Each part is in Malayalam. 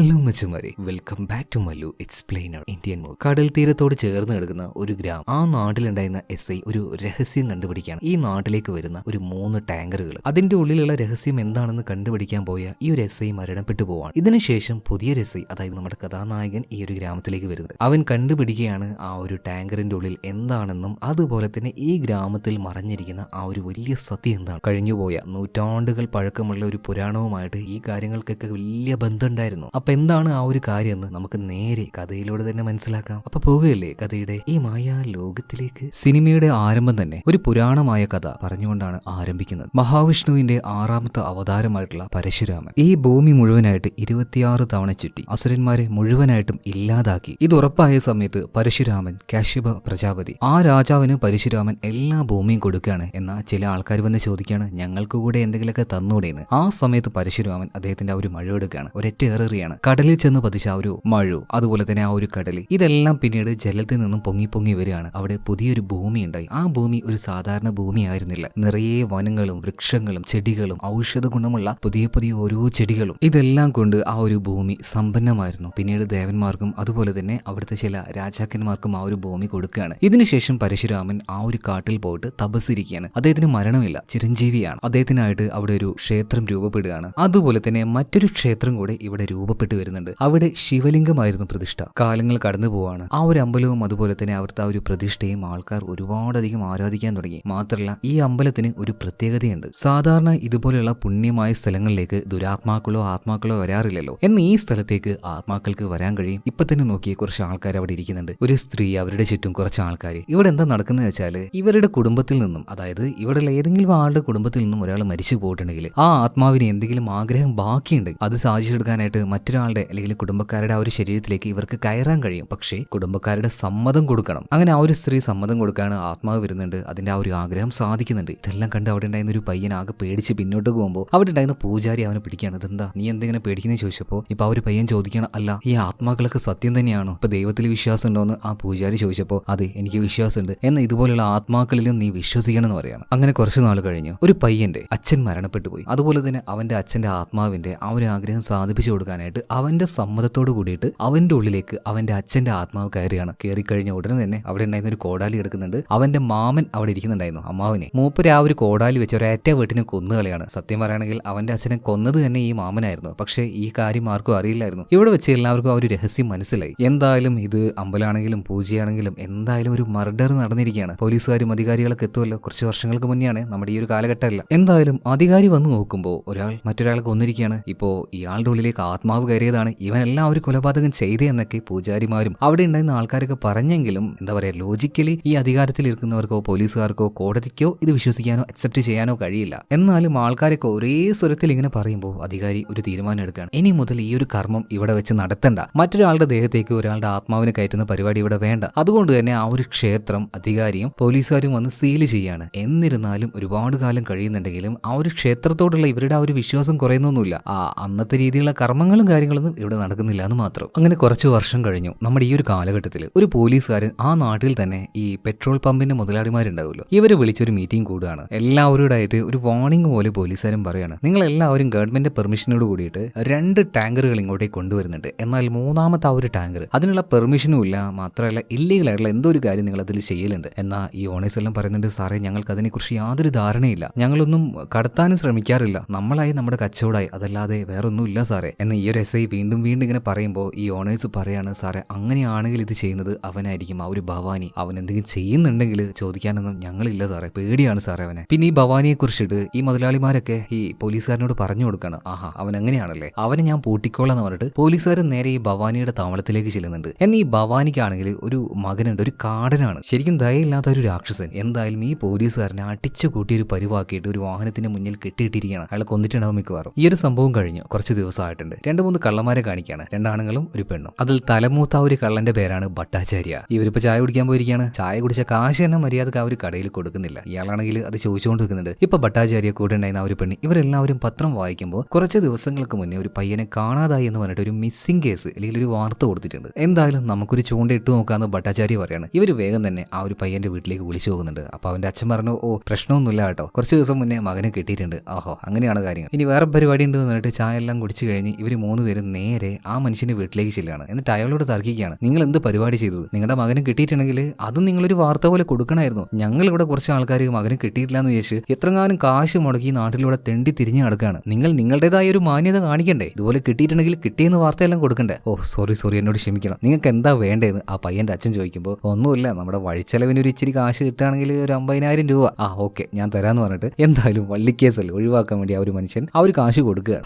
ഹലോ മച്ചുമാരെ, welcome back to Mallu explainer Indian movie. കടൽ തീരത്തോട് ചേർന്ന് കിടക്കുന്ന ഒരു ഗ്രാമം. ആ നാട്ടിലുണ്ടായിരുന്ന SI ഒരു രഹസ്യം കണ്ടുപിടിക്കുകയാണ്. ഈ നാട്ടിലേക്ക് വരുന്ന ഒരു 3 ടാങ്കറുകൾ. അതിന്റെ ഉള്ളിലുള്ള രഹസ്യം എന്താണെന്ന് കണ്ടുപിടിക്കാൻ പോയ ഈ ഒരു SI മരണപ്പെട്ടു പോവാണ്. ഇതിനുശേഷം പുതിയൊരു SI, അതായത് നമ്മുടെ കഥാനായകൻ ഈ ഒരു ഗ്രാമത്തിലേക്ക് വരുന്നത്. അവൻ കണ്ടുപിടിക്കുകയാണ് ആ ഒരു ടാങ്കറിന്റെ ഉള്ളിൽ എന്താണെന്നും അതുപോലെ തന്നെ ഈ ഗ്രാമത്തിൽ മറഞ്ഞിരിക്കുന്ന ആ ഒരു വലിയ സത്യം എന്താണ്. കഴിഞ്ഞുപോയ നൂറ്റാണ്ടുകൾ പഴക്കമുള്ള ഒരു പുരാണവുമായിട്ട് ഈ കാര്യങ്ങൾക്കൊക്കെ വലിയ ബന്ധമുണ്ടായിരുന്നു. അപ്പൊ എന്താണ് ആ ഒരു കാര്യം എന്ന് നമുക്ക് നേരെ കഥയിലൂടെ തന്നെ മനസ്സിലാക്കാം. അപ്പൊ പോകുകയല്ലേ കഥയുടെ ഈ മായാ ലോകത്തിലേക്ക്. സിനിമയുടെ ആരംഭം തന്നെ ഒരു പുരാണമായ കഥ പറഞ്ഞുകൊണ്ടാണ് ആരംഭിക്കുന്നത്. മഹാവിഷ്ണുവിന്റെ 6ാമത്തെ അവതാരമായിട്ടുള്ള പരശുരാമൻ ഈ ഭൂമി മുഴുവനായിട്ട് 26 തവണ ചുറ്റി അസുരന്മാരെ മുഴുവനായിട്ടും ഇല്ലാതാക്കി. ഇത് ഉറപ്പായ സമയത്ത് പരശുരാമൻ കാശ്യപ പ്രജാപതി ആ രാജാവിന് പരശുരാമൻ എല്ലാ ഭൂമിയും കൊടുക്കുകയാണ്. എന്നാൽ ചില ആൾക്കാർ വന്ന് ചോദിക്കുകയാണ്, ഞങ്ങൾക്ക് കൂടെ എന്തെങ്കിലുമൊക്കെ തന്നൂടെന്ന്. ആ സമയത്ത് പരശുരാമൻ അദ്ദേഹത്തിന്റെ ആ ഒരു മഴ എടുക്കുകയാണ്. ഒരൊറ്റ ഏറിയാണ് കടലിൽ ചെന്ന് പതിച്ച ആ ഒരു മഴ, അതുപോലെ തന്നെ ആ ഒരു കടല്, ഇതെല്ലാം പിന്നീട് ജലത്തിൽ നിന്നും പൊങ്ങി പൊങ്ങി വരികയാണ്. അവിടെ പുതിയൊരു ഭൂമി ഉണ്ടായി. ആ ഭൂമി ഒരു സാധാരണ ഭൂമി ആയിരുന്നില്ല. നിറയെ വനങ്ങളും വൃക്ഷങ്ങളും ചെടികളും ഔഷധ ഗുണമുള്ള പുതിയ പുതിയ ഓരോ ചെടികളും, ഇതെല്ലാം കൊണ്ട് ആ ഒരു ഭൂമി സമ്പന്നമായിരുന്നു. പിന്നീട് ദേവന്മാർക്കും അതുപോലെ തന്നെ അവിടുത്തെ ചില രാജാക്കന്മാർക്കും ആ ഒരു ഭൂമി കൊടുക്കുകയാണ്. ഇതിനുശേഷം പരശുരാമൻ ആ ഒരു കാട്ടിൽ പോയിട്ട് തപസ്സിരിക്കുകയാണ്. അദ്ദേഹത്തിന് മരണമില്ല, ചിരഞ്ജീവിയാണ്. അദ്ദേഹത്തിനായിട്ട് അവിടെ ഒരു ക്ഷേത്രം രൂപപ്പെടുകയാണ്. അതുപോലെ തന്നെ മറ്റൊരു ക്ഷേത്രം കൂടെ ഇവിടെ രൂപപ്പെട്ടു വരുന്നുണ്ട്. അവിടെ ശിവലിംഗമായിരുന്നു പ്രതിഷ്ഠ. കാലങ്ങൾ കടന്നു പോവാണ്. ആ ഒരു അമ്പലവും അതുപോലെ തന്നെ അവിടുത്തെ ആ ഒരു പ്രതിഷ്ഠയും ആൾക്കാർ ഒരുപാടധികം ആരാധിക്കാൻ തുടങ്ങി. മാത്രമല്ല ഈ അമ്പലത്തിന് ഒരു പ്രത്യേകതയുണ്ട്. സാധാരണ ഇതുപോലെയുള്ള പുണ്യമായ സ്ഥലങ്ങളിലേക്ക് ദുരാത്മാക്കളോ ആത്മാക്കളോ വരാറില്ലല്ലോ. എന്നാൽ ഈ സ്ഥലത്തേക്ക് ആത്മാക്കൾക്ക് വരാൻ കഴിയും. ഇപ്പൊ തന്നെ നോക്കിയ കുറച്ച് ആൾക്കാർ അവിടെ ഇരിക്കുന്നുണ്ട്. ഒരു സ്ത്രീ, അവരുടെ ചുറ്റും കുറച്ച് ആൾക്കാർ. ഇവിടെ എന്താ നടക്കുന്നത് വെച്ചാല്, ഇവരുടെ കുടുംബത്തിൽ നിന്നും, അതായത് ഇവിടെയുള്ള ഏതെങ്കിലും ആളുടെ കുടുംബത്തിൽ നിന്നും ഒരാൾ മരിച്ചു പോയിട്ടുണ്ടെങ്കിൽ ആ ആത്മാവിന് എന്തെങ്കിലും ആഗ്രഹം ബാക്കിയുണ്ട്, അത് സാധിച്ചെടുക്കാനായിട്ട് മറ്റൊരാളുടെ അല്ലെങ്കിൽ കുടുംബക്കാരുടെ ആ ഒരു ശരീരത്തിലേക്ക് ഇവർക്ക് കയറാൻ കഴിയും. പക്ഷേ കുടുംബക്കാരുടെ സമ്മതം കൊടുക്കണം. അങ്ങനെ ആ ഒരു സ്ത്രീ സമ്മതം കൊടുക്കാണ്. ആത്മാവ് വരുന്നുണ്ട്, അതിന്റെ ആ ഒരു ആഗ്രഹം സാധിക്കുന്നുണ്ട്. ഇതെല്ലാം കണ്ട് അവിടെ ഉണ്ടായിരുന്ന ഒരു പയ്യൻ ആകെ പേടിച്ച് പിന്നോട്ട് പോകുമ്പോൾ അവിടെ ഉണ്ടായിരുന്ന പൂജാരി അവനെ പിടിക്കുകയാണ്. ഇതെന്താ നീ എന്തെങ്കിലും പേടിക്കുന്നത് ചോദിച്ചപ്പോൾ ഇപ്പൊ ആ ഒരു പയ്യൻ ചോദിക്കണം, അല്ല ഈ ആത്മാക്കളൊക്കെ സത്യം തന്നെയാണോ, ഇപ്പൊ ദൈവത്തിൽ വിശ്വാസം ഉണ്ടോന്ന് ആ പൂജാരി ചോദിച്ചപ്പോൾ അതെ എനിക്ക് വിശ്വാസമുണ്ട്, എന്നാൽ ഇതുപോലെയുള്ള ആത്മാക്കളിലും നീ വിശ്വസിക്കണം എന്ന് പറയാണ്. അങ്ങനെ കുറച്ചു നാൾ കഴിഞ്ഞു ഒരു പയ്യന്റെ അച്ഛൻ മരണപ്പെട്ടു പോയി. അതുപോലെ തന്നെ അവന്റെ അച്ഛന്റെ ആത്മാവിന്റെ ആ ഒരു ആഗ്രഹം സാധിപ്പിച്ചു കൊടുക്കാനായിട്ട് അവന്റെ സമ്മതത്തോട് കൂടിയിട്ട് അവന്റെ ഉള്ളിലേക്ക് അവന്റെ അച്ഛന്റെ ആത്മാവ് കയറിയാണ്. കയറിക്കഴിഞ്ഞ ഉടനെ തന്നെ അവിടെ ഉണ്ടായിരുന്ന ഒരു കോടാലി എടുക്കുന്നുണ്ട്. അവന്റെ മാമൻ അവിടെ ഇരിക്കുന്നുണ്ടായിരുന്നു, അമ്മാവനെ. മൂപ്പര് ആ ഒരു കോടാലി വെച്ച് ഒരേറ്റ വീട്ടിനെ കൊന്നുകളയാണ്. സത്യം പറയുകയാണെങ്കിൽ അവന്റെ അച്ഛനെ കൊന്നത് തന്നെ ഈ മാമനായിരുന്നു. പക്ഷേ ഈ കാര്യം ആർക്കും അറിയില്ലായിരുന്നു. ഇവിടെ വെച്ച് എല്ലാവർക്കും ആ ഒരു രഹസ്യം മനസ്സിലായി. എന്തായാലും ഇത് അമ്പലമാണെങ്കിലും പൂജയാണെങ്കിലും എന്തായാലും ഒരു മർഡർ നടന്നിരിക്കുകയാണ്. പോലീസുകാരും അധികാരികളൊക്കെ എത്തുമല്ലോ. കുറച്ച് വർഷങ്ങൾക്ക് മുന്നെയാണ്, നമ്മുടെ ഈ ഒരു കാലഘട്ടമല്ല. എന്തായാലും അധികാരി വന്ന് നോക്കുമ്പോൾ ഒരാൾ മറ്റൊരാളെ കൊന്നിരിക്കുകയാണ്. ഇപ്പോ ഇയാളുടെ ഉള്ളിലേക്ക് ആത്മാവ് കയറിയതാണ്, ഇവനെല്ലാം ഒരു കൊലപാതകം ചെയ്തേ എന്നൊക്കെ പൂജാരിമാരും അവിടെ ഉണ്ടായിരുന്ന ആൾക്കാരൊക്കെ പറഞ്ഞെങ്കിലും എന്താ പറയാ, ലോജിക്കലി ഈ അധികാരത്തിൽ ഇരിക്കുന്നവർക്കോ പോലീസുകാർക്കോ കോടതിക്കോ ഇത് വിശ്വസിക്കാനോ അക്സെപ്റ്റ് ചെയ്യാനോ കഴിയില്ല. എന്നാലും ആൾക്കാരൊക്കെ ഒരേ സ്വരത്തിൽ ഇങ്ങനെ പറയുമ്പോൾ അധികാരി ഒരു തീരുമാനം എടുക്കുകയാണ്. ഇനി മുതൽ ഈ ഒരു കർമ്മം ഇവിടെ വെച്ച് നടത്തണ്ട, മറ്റൊരാളുടെ ദേഹത്തേക്ക് ഒരാളുടെ ആത്മാവിനെ കയറ്റുന്ന പരിപാടി ഇവിടെ വേണ്ട. അതുകൊണ്ട് തന്നെ ആ ഒരു ക്ഷേത്രം അധികാരിയും പോലീസുകാരും വന്ന് സീൽ ചെയ്യാണ്. എന്നിരുന്നാലും ഒരുപാട് കാലം കഴിയുന്നുണ്ടെങ്കിലും ആ ഒരു ക്ഷേത്രത്തോടുള്ള ഇവരുടെ ആ ഒരു വിശ്വാസം കുറയുന്നൊന്നുമില്ല. ആ അന്നത്തെ രീതിയിലുള്ള കർമ്മങ്ങളും കാര്യങ്ങളൊന്നും ഇവിടെ നടക്കുന്നില്ല എന്ന് മാത്രം. അങ്ങനെ കുറച്ച് വർഷം കഴിഞ്ഞു. നമ്മുടെ ഈ ഒരു കാലഘട്ടത്തിൽ ഒരു പോലീസുകാരൻ ആ നാട്ടിൽ തന്നെ ഈ പെട്രോൾ പമ്പിന്റെ മുതലാളിമാരുണ്ടാവുമല്ലോ, ഇവരെ വിളിച്ചൊരു മീറ്റിംഗ് കൂടുകയാണ്. എല്ലാവരോടായിട്ട് ഒരു വാർണിംഗ് പോലെ പോലീസുകാരൻ പറയാണ്, നിങ്ങൾ എല്ലാവരും ഗവൺമെന്റ് പെർമിഷനോട് കൂടിയിട്ട് 2 ടാങ്കറുകൾ ഇങ്ങോട്ടേക്ക് കൊണ്ടുവരുന്നുണ്ട്. എന്നാൽ 3ാമത്തെ ആ ഒരു ടാങ്കർ അതിനുള്ള പെർമിഷനും ഇല്ല. മാത്രമല്ല ഇല്ലീഗൽ ആയിട്ടുള്ള എന്തോ ഒരു കാര്യം നിങ്ങൾ അതിൽ ചെയ്യലുണ്ട്. എന്നാൽ ഈ ഓണേഴ്സ് എല്ലാം പറയുന്നുണ്ട്, സാറേ ഞങ്ങൾക്ക് അതിനെക്കുറിച്ച് യാതൊരു ധാരണയില്ല, ഞങ്ങളൊന്നും കടത്താനും ശ്രമിക്കാറില്ല, നമ്മളായി നമ്മുടെ കച്ചവടമായി, അതല്ലാതെ വേറൊന്നും ഇല്ല സാറേ എന്ന് ഈ ഒരു SI വീണ്ടും ഇങ്ങനെ പറയുമ്പോൾ ഈ ഓണേഴ്സ് പറയാണ്, സാറേ അങ്ങനെയാണെങ്കിൽ ഇത് ചെയ്യുന്നത് അവനായിരിക്കും, ആ ഒരു ഭവാനി. അവൻ എന്തെങ്കിലും ചെയ്യുന്നുണ്ടെങ്കിൽ ചോദിക്കാനൊന്നും ഞങ്ങളില്ല സാറേ, പേടിയാണ് സാറേ അവനെ. പിന്നെ ഈ ഭവാനിയെ കുറിച്ചിട്ട് ഈ മുതലാളിമാരൊക്കെ ഈ പോലീസുകാരനോട് പറഞ്ഞു കൊടുക്കാണ്, ആഹാ അവൻ അങ്ങനെയാണല്ലേ, അവനെ ഞാൻ പൂട്ടിക്കോളാന്ന് പറഞ്ഞിട്ട് പോലീസുകാരൻ നേരെ ഈ ഭവാനിയുടെ താവളത്തിലേക്ക് ചെല്ലുന്നുണ്ട്. എന്നാൽ ഈ ഭവാനിക്കാണെങ്കിൽ ഒരു മകനുണ്ട്, ഒരു കാടനാണ്, ശരിക്കും ദയയില്ലാത്ത ഒരു രാക്ഷസൻ. എന്തായാലും ഈ പോലീസുകാരനെ അടിച്ചു കൂട്ടി ഒരു പരിവാക്കിയിട്ട് ഒരു വാഹനത്തിന്റെ മുന്നിൽ കെട്ടിയിട്ടിരിക്കുകയാണ്. അയാളെ കൊന്നിട്ടുണ്ടാവും മിക്കവാറും. ഈ ഒരു സംഭവം കഴിഞ്ഞു കുറച്ച് ദിവസമായിട്ടുണ്ട്. 2-3 കള്ളന്മാരെ കാണിക്കുകയാണ്, 2 ആണുങ്ങളും ഒരു പെണ്ണും. അതിൽ തലമൂത്ത ഒരു കള്ളന്റെ പേരാണ് ഭട്ടാചാര്യ. ഇവരിപ്പോ ചായ കുടിക്കാൻ പോയിരിക്കുകയാണ്. ചായ കുടിച്ച കാശ് തന്നെ മര്യാദക്ക് ആ ഒരു കടയിൽ കൊടുക്കുന്നില്ല. ഇയാളാണെങ്കിൽ അത് ചോദിച്ചുകൊണ്ട് നിൽക്കുന്നുണ്ട്. ഇപ്പൊ ഭട്ടാചാര്യ കൂടെ ഉണ്ടായിരുന്ന ആ ഒരു പെണ്ണ്, ഇവരെല്ലാവരും പത്രം വായിക്കുമ്പോൾ കുറച്ച് ദിവസങ്ങൾക്ക് മുന്നേ ഒരു പയ്യനെ കാണാതായി എന്ന് പറഞ്ഞിട്ട് ഒരു മിസ്സിംഗ് കേസ് അല്ലെങ്കിൽ ഒരു വാർത്ത കൊടുത്തിട്ടുണ്ട്. എന്തായാലും നമുക്കൊരു ചൂണ്ടയിട്ട് നോക്കാന്ന് ഭട്ടാചാര്യ പറയാണ്. ഇവർ വേഗം തന്നെ ആ ഒരു പയ്യന്റെ വീട്ടിലേക്ക് വിളിച്ചു പോകുന്നുണ്ട്. അപ്പൊ അവന്റെ അച്ഛൻ പറഞ്ഞു, ഓ പ്രശ്നമൊന്നുമില്ല കേട്ടോ, കുറച്ച് ദിവസം മുന്നേ മകനെ കിട്ടിയിട്ടുണ്ട്. ആഹോ അങ്ങനെയാണ് കാര്യങ്ങൾ, ഇനി വേറെ പരിപാടി ഉണ്ട് എന്ന് പറഞ്ഞിട്ട് ചായ എല്ലാം കുടിച്ചു കഴിഞ്ഞ് ഇവർ 3 പേരും നേരെ ആ മനുഷ്യന്റെ വീട്ടിലേക്ക് ചെല്ലുകയാണ്. എന്നിട്ട് അയാളോട് തർക്കിക്കുകയാണ്, നിങ്ങൾ എന്ത് പരിപാടി ചെയ്തത്? നിങ്ങളുടെ മകന് കിട്ടിയിട്ടുണ്ടെങ്കിൽ അതും നിങ്ങളൊരു വാർത്ത പോലെ കൊടുക്കണമായിരുന്നു. ഞങ്ങൾ ഇവിടെ കുറച്ച് ആൾക്കാർ മകന് കിട്ടിയിട്ടില്ല എന്ന് വിചാരിച്ച് എത്രങ്ങാനും കാശ് മുടക്കി നാട്ടിലൂടെ തെണ്ടി തിരിഞ്ഞു നടക്കുകയാണ്. നിങ്ങൾ നിങ്ങളുടേതായ ഒരു മാന്യത കാണിക്കണ്ടേ? ഇതുപോലെ കിട്ടിയിട്ടുണ്ടെങ്കിൽ കിട്ടിയെന്ന് വാർത്തയെല്ലാം കൊടുക്കണ്ടേ? ഓ സോറി എന്നോട് ക്ഷമിക്കണം, നിങ്ങൾക്ക് എന്താ വേണ്ടതെന്ന് ആ പയ്യന്റെ അച്ഛൻ ചോദിക്കുമ്പോൾ ഒന്നുമില്ല, നമ്മുടെ വഴിച്ചെലവിന് ഒരു ഇച്ചിരി കാശ് കിട്ടുകയാണെങ്കിൽ ഒരു 50,000 രൂപ. ഓക്കെ ഞാൻ തരാന്ന് പറഞ്ഞിട്ട് എന്തായാലും വള്ളിക്കേസല്ലേ ഒഴിവാക്കാൻ വേണ്ടി ആ ഒരു മനുഷ്യൻ ആ ഒരു കാശ് കൊടുക്കുക.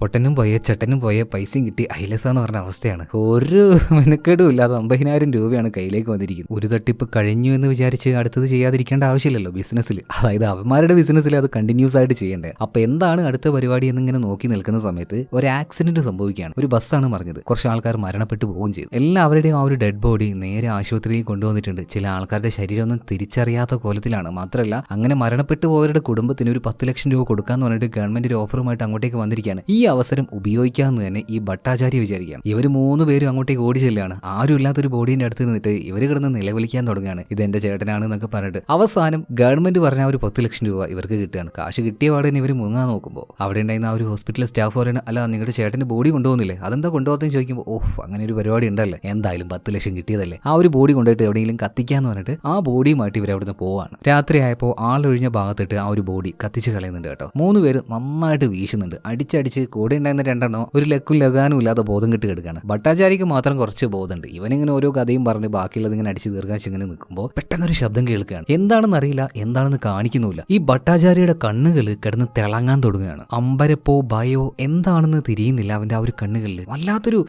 പൊട്ടനും പോയ ചെട്ടനും പോയ പൈസയും കിട്ടി അയിലസാന്ന് പറഞ്ഞ അവസ്ഥയാണ്. ഒരു മെനക്കേടും ഇല്ലാതെ 50,000 രൂപയാണ് കയ്യിലേക്ക് വന്നിരിക്കുന്നത്. ഒരു തട്ടിപ്പ് കഴിഞ്ഞു എന്ന് വിചാരിച്ച് അടുത്തത് ചെയ്യാതിരിക്കേണ്ട ആവശ്യമില്ലല്ലോ ബിസിനസ്സിൽ. അതായത് അവന്മാരുടെ ബിസിനസ്സിൽ അത് കണ്ടിന്യൂസ് ആയിട്ട് ചെയ്യേണ്ടത്. അപ്പൊ എന്താണ് അടുത്ത പരിപാടി എന്നിങ്ങനെ നോക്കി നിൽക്കുന്ന സമയത്ത് ഒരു ആക്സിഡന്റ് സംഭവിക്കുകയാണ്. ഒരു ബസ്സാണ് മറിഞ്ഞത്. കുറച്ച് ആൾക്കാർ മരണപ്പെട്ടു പോവുകയും ചെയ്തു. എല്ലാവരുടെയും ആ ഒരു ഡെഡ് ബോഡി നേരെ ആശുപത്രിയിൽ കൊണ്ടുവന്നിട്ടുണ്ട്. ചില ആൾക്കാരുടെ ശരീരമൊന്നും തിരിച്ചറിയാത്ത കോലത്തിലാണ്. മാത്രമല്ല അങ്ങനെ മരണപ്പെട്ടു പോയവരുടെ കുടുംബത്തിന് ഒരു 10 ലക്ഷം രൂപ കൊടുക്കാന്ന് പറഞ്ഞിട്ട് ഗവൺമെന്റ് ഒരു ഓഫറുമായിട്ട് അങ്ങോട്ടേക്ക് വന്നിരിക്കുകയാണ്. ഈ അവസരം ഉപയോഗിക്കാമെന്ന് തന്നെ ഈ ഭട്ടാചാര്യ വിചാരിക്കുകയാണ്. ഇവർ 3 പേരും അങ്ങോട്ടേക്ക് ഓടി ചെല്ലുകയാണ്. ആരും ഇല്ലാത്തൊരു ബോഡീന്റെ അടുത്ത് നിന്നിട്ട് ഇവർ കിടന്ന് നിലവിളിക്കാൻ തുടങ്ങുകയാണ്, ഇത് എന്റെ ചേട്ടനാണ് എന്നൊക്കെ പറഞ്ഞിട്ട്. അവസാനം ഗവൺമെന്റ് പറഞ്ഞ ഒരു 10 ലക്ഷം രൂപ ഇവർക്ക് കിട്ടുകയാണ്. കാശ് കിട്ടിയ പാടിന് ഇവർ മുങ്ങാൻ നോക്കുമ്പോൾ അവിടെ ഉണ്ടായിരുന്ന ആ ഒരു ഹോസ്പിറ്റലിലെ സ്റ്റാഫ് പറയുന്നത്, അല്ല നിങ്ങളുടെ ചേട്ടന്റെ ബോഡി കൊണ്ടുപോകുന്നില്ലേ, അതെന്താ കൊണ്ടുപോകാൻ ചോദിക്കുമ്പോൾ അങ്ങനെ ഒരു പരിപാടി ഉണ്ടല്ലേ, എന്തായാലും 10 ലക്ഷം കിട്ടിയതല്ലേ, ആ ഒരു ബോഡി കൊണ്ടുപോയിട്ട് എവിടെയെങ്കിലും കത്തിക്കാന്ന് പറഞ്ഞിട്ട് ആ ബോഡിയുമായിട്ട് ഇവർ അവിടുന്ന് പോവാണ്. രാത്രിയായപ്പോൾ ആളൊഴിഞ്ഞ ഭാഗത്തിട്ട് ആ ഒരു ബോഡി കത്തിച്ച് കളയുന്നുണ്ട് കേട്ടോ. 3 പേര് നന്നായിട്ട് വീശുന്നുണ്ട്. അടിച്ചടിച്ച് കൂടെ ഉണ്ടായിരുന്ന 2 ഒരു ലക്കും ലഗാനും ഇല്ലാതെ ബോധം കെട്ട് കിടക്കുകയാണ്. ഭട്ടാചാര്യക്ക് മാത്രം കുറച്ച് ബോധമുണ്ട്. ഇവനിങ്ങനെ ഓരോ കഥയും പറഞ്ഞ് ബാക്കിയുള്ളത് ഇങ്ങനെ അടിച്ച് തീർക്കാൻ ഇങ്ങനെ നിൽക്കുമ്പോൾ പെട്ടെന്നൊരു ശബ്ദം കേൾക്കുകയാണ്. എന്താണെന്ന് അറിയില്ല, എന്താണെന്ന് കാണിക്കുന്നില്ല. ഈ ഭട്ടാചാര്യയുടെ കണ്ണുകൾ കിടന്ന് തിളങ്ങാൻ തുടങ്ങുകയാണ്. അമ്പരപ്പോ ഭയോ എന്താണെന്ന് തിരിയുന്നില്ല അവന്റെ ആ ഒരു കണ്ണുകളിൽ. വല്ലാത്തൊരു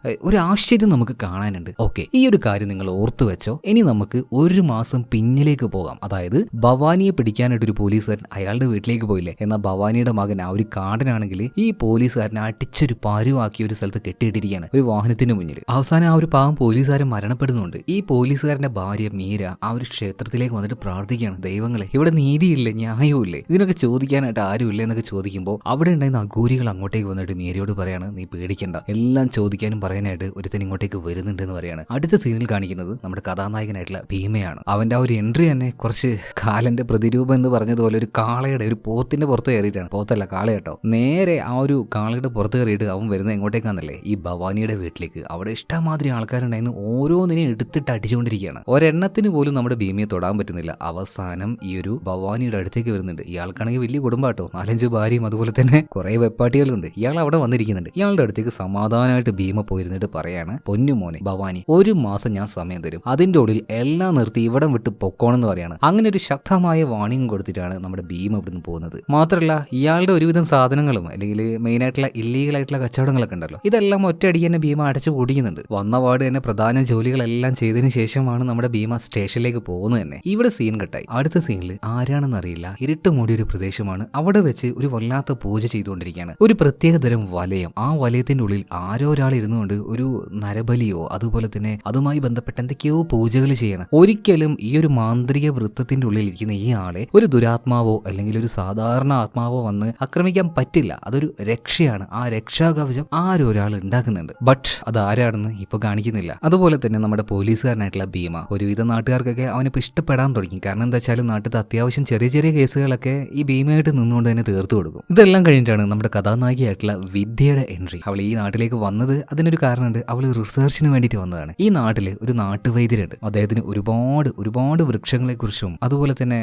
ആശ്ചര്യം നമുക്ക് കാണാനുണ്ട്. ഓക്കെ, ഈ ഒരു കാര്യം നിങ്ങൾ ഓർത്തു വെച്ചോ. ഇനി നമുക്ക് 1 മാസം പിന്നിലേക്ക് പോകാം. അതായത് ഭവാനിയെ പിടിക്കാനായിട്ട് ഒരു പോലീസുകാരൻ അയാളുടെ വീട്ടിലേക്ക് പോയില്ലേ. എന്നാൽ ഭവാനിയുടെ മകൻ ആ ഒരു കാടനാണെങ്കിൽ ഈ പോലീസുകാരനെ അടിച്ചൊരു പരുവാക്കി ഒരു സ്ഥലത്ത് കെട്ടിയിട്ടിരിക്കുകയാണ് ഒരു വാഹനത്തിന് മുന്നിൽ. അവസാനം ആ ഒരു പാവം പോലീസുകാരൻ മരണപ്പെടുന്നുണ്ട്. ഈ പോലീസുകാരന്റെ ഭാര്യ മീര ആ ഒരു ക്ഷേത്രത്തിലേക്ക് വന്നിട്ട് പ്രാർത്ഥിക്കുകയാണ്, ദൈവങ്ങളെ ഇവിടെ നീതിയില്ലേ, ന്യായവും ഇല്ലേ, ഇതിനൊക്കെ ചോദിക്കാനായിട്ട് ആരും ഇല്ല എന്നൊക്കെ ചോദിക്കുമ്പോൾ അവിടെ ഉണ്ടായിരുന്ന അഘോരികൾ അങ്ങോട്ടേക്ക് വന്നിട്ട് മീരയോട് പറയാണ്, നീ പേടിക്കണ്ട, എല്ലാം ചോദിക്കാനും പറയാനായിട്ട് ഒരുത്തൻ ഇങ്ങോട്ടേക്ക് വരുന്നുണ്ട് എന്ന് പറയാണ്. അടുത്ത സീനിൽ കാണിക്കുന്നത് നമ്മുടെ കഥാനായകനായിട്ടുള്ള ഭീമയാണ്. അവന്റെ ആ ഒരു എൻട്രി തന്നെ കുറച്ച് കാലന്റെ പ്രതിരൂപം എന്ന് പറഞ്ഞതുപോലെ ഒരു കാളയുടെ ഒരു പോത്തിന്റെ പുറത്ത് കയറിയിട്ടാണ്. പോത്തല്ല, കാള കേട്ടോ. നേരെ ആ ഒരു കാളയുടെ പുറത്ത് കയറിയിട്ട് അവൻ വരുന്നത് എങ്ങോട്ടേക്കാന്നല്ലേ, ഈ ഭവാനിയുടെ വീട്ടിലേക്ക്. അവിടെ ഇഷ്ടമാതിരി ആൾക്കാരുണ്ടായിരുന്നു. ഓരോന്നിനെയും എടുത്തിട്ട് അടിച്ചുകൊണ്ടിരിക്കുകയാണ്. ഒരെണ്ണത്തിന് പോലും നമ്മുടെ ഭീമയെ തൊടാൻ പറ്റുന്നില്ല. അവസാനം ഈ ഒരു ഭവാനിയുടെ അടുത്തേക്ക് വരുന്നുണ്ട്. ഇയാൾക്കാണെങ്കിൽ വലിയ കുടുംബാട്ടോ, 4-5 ഭാര്യയും അതുപോലെ തന്നെ കുറെ വെപ്പാട്ടികളുണ്ട്. ഇയാൾ അവിടെ വന്നിരിക്കുന്നുണ്ട്. ഇയാളുടെ അടുത്തേക്ക് സമാധാനമായിട്ട് ഭീമ പോയിരുന്നിട്ട് പറയാണ്, പൊന്നു മോനെ ഭവാനി, 1 മാസം ഞാൻ സമയം തരും, അതിന്റെ ഉള്ളിൽ എല്ലാം നിർത്തി ഇവിടം വിട്ട് പൊക്കോണെന്ന് പറയാണ്. അങ്ങനെ ഒരു ശക്തമായ വാണിംഗ് കൊടുത്തിട്ടാണ് നമ്മുടെ ഭീമ ഇവിടുന്ന് പോകുന്നത്. മാത്രമല്ല ഇയാളുടെ ഒരുവിധം സാധനങ്ങളും അല്ലെങ്കിൽ മെയിൻ ആയിട്ടുള്ള ഇല്ലീഗൽ ആയിട്ടുള്ള കച്ചവടങ്ങളൊക്കെ ഉണ്ടല്ലോ, ഇതെല്ലാം ഒറ്റയടിക്ക് തന്നെ ഭീമ അടച്ചു പൊടിക്കുന്നുണ്ട്. വന്ന പാട് തന്നെ പ്രധാന ജോലികളെല്ലാം ചെയ്തതിനു ശേഷമാണ് നമ്മുടെ ഭീമ സ്റ്റേഷനിലേക്ക് പോകുന്നത് തന്നെ. ഇവിടെ സീൻ കട്ടായി. അടുത്ത സീനിൽ ആരാണെന്ന് അറിയില്ല, ഇരുട്ട് മൂടിയ ഒരു പ്രദേശമാണ്. അവിടെ വെച്ച് ഒരു വല്ലാത്ത പൂജ ചെയ്തുകൊണ്ടിരിക്കുകയാണ്. ഒരു പ്രത്യേകതരം വലയം. ആ വലയത്തിന്റെ ഉള്ളിൽ ആരോ ഒരാൾ ഇരുന്നുകൊണ്ട് ഒരു നരബലിയോ അതുപോലെ തന്നെ അതുമായി ബന്ധപ്പെട്ട എന്തൊക്കെയോ പൂജകൾ ചെയ്യണം. ഒരിക്കലും ഈ ഒരു മാന്ത്രിക വൃത്തത്തിന്റെ ഉള്ളിൽ ഇരിക്കുന്ന ഈ ആളെ ഒരു ദുരാത്മാവോ അല്ലെങ്കിൽ ഒരു സാധാരണ ആത്മാവോ വന്ന് ആക്രമിക്കാൻ പറ്റില്ല. അതൊരു രക്ഷയാണ്. ആ രക്ഷാകവചം ആരോ ഒരാൾ ഉണ്ടാക്കുന്നുണ്ട്. ബട്ട് അത് ആരാണെന്ന് ഇപ്പൊ കാണിക്കുന്നില്ല. അതുപോലെ തന്നെ നമ്മുടെ പോലീസുകാരനായിട്ടുള്ള ഭീമ, ഒരുവിധ നാട്ടുകാർക്കൊക്കെ അവനിപ്പോ ഇഷ്ടപ്പെടാൻ തുടങ്ങി. കാരണം എന്താ വെച്ചാൽ നാട്ടിലത്തെ അത്യാവശ്യം ചെറിയ ചെറിയ കേസുകളൊക്കെ ഈ ഭീമയായിട്ട് നിന്നുകൊണ്ട് തന്നെ തീർത്തു കൊടുക്കും. ഇതെല്ലാം കഴിഞ്ഞിട്ടാണ് നമ്മുടെ കഥാനായികയായിട്ടുള്ള വിദ്യയുടെ എൻട്രി. അവൾ ഈ നാട്ടിലേക്ക് വന്നത് അതിനൊരു കാരണമുണ്ട്. അവൾ റിസർച്ചിന് വേണ്ടിയിട്ട് വന്നതാണ്. ഈ നാട്ടില് ഒരു നാട്ടുവൈദ്യരുണ്ട്. അദ്ദേഹത്തിന് ഒരുപാട് വൃക്ഷങ്ങളെ കുറിച്ചും അതുപോലെ തന്നെ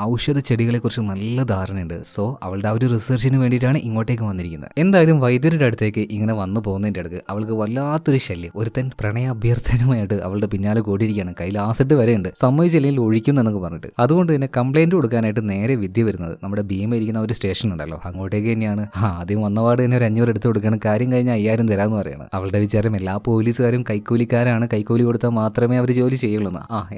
ഔഷധ ചെടികളെ കുറിച്ചും നല്ല ധാരണയുണ്ട്. സോ അവളുടെ ആ ഒരു റിസർച്ചിന് വേണ്ടിയിട്ടാണ് ഇങ്ങോട്ടേക്ക് വന്നിരിക്കുന്നത്. എന്തായാലും വൈദ്യരുടെ അടുത്തേക്ക് ഇങ്ങനെ വന്നു പോകുന്നതിന്റെ അടുത്ത് അവൾക്ക് വല്ലാത്തൊരു ശല്യം. ഒരുത്തൻ പ്രണയ അഭ്യർത്ഥനയുമായിട്ട് അവളുടെ പിന്നാലെ കൂടിയിരിക്കുകയാണ്. കയ്യിൽ ആസിഡ് വരെയുണ്ട്. സമ്മതിച്ചില്ലെങ്കിൽ ഒഴിക്കുന്നതെന്നൊക്കെ പറഞ്ഞിട്ട്. അതുകൊണ്ട് തന്നെ കംപ്ലൈന്റ് കൊടുക്കാനായിട്ട് നേരെ വിദ്യ വരുന്നത് നമ്മുടെ ഭീമ ഇരിക്കുന്ന ഒരു സ്റ്റേഷൻ ഉണ്ടല്ലോ, അങ്ങോട്ടേക്ക് തന്നെയാണ്. ആദ്യം വന്നപാട് തന്നെ ഒരു 500 എടുത്ത് കൊടുക്കണം, കാര്യം കഴിഞ്ഞാൽ 5000 തരാമെന്ന് പറയണം. അവളുടെ വിചാരം എല്ലാ പോലീസുകാരും കൈക്കൂലിക്കാരാണ്, കൈക്കൂലി കൊടുത്താൽ മാത്രമേ അവർ ജോലി ചെയ്യുള്ളൂ.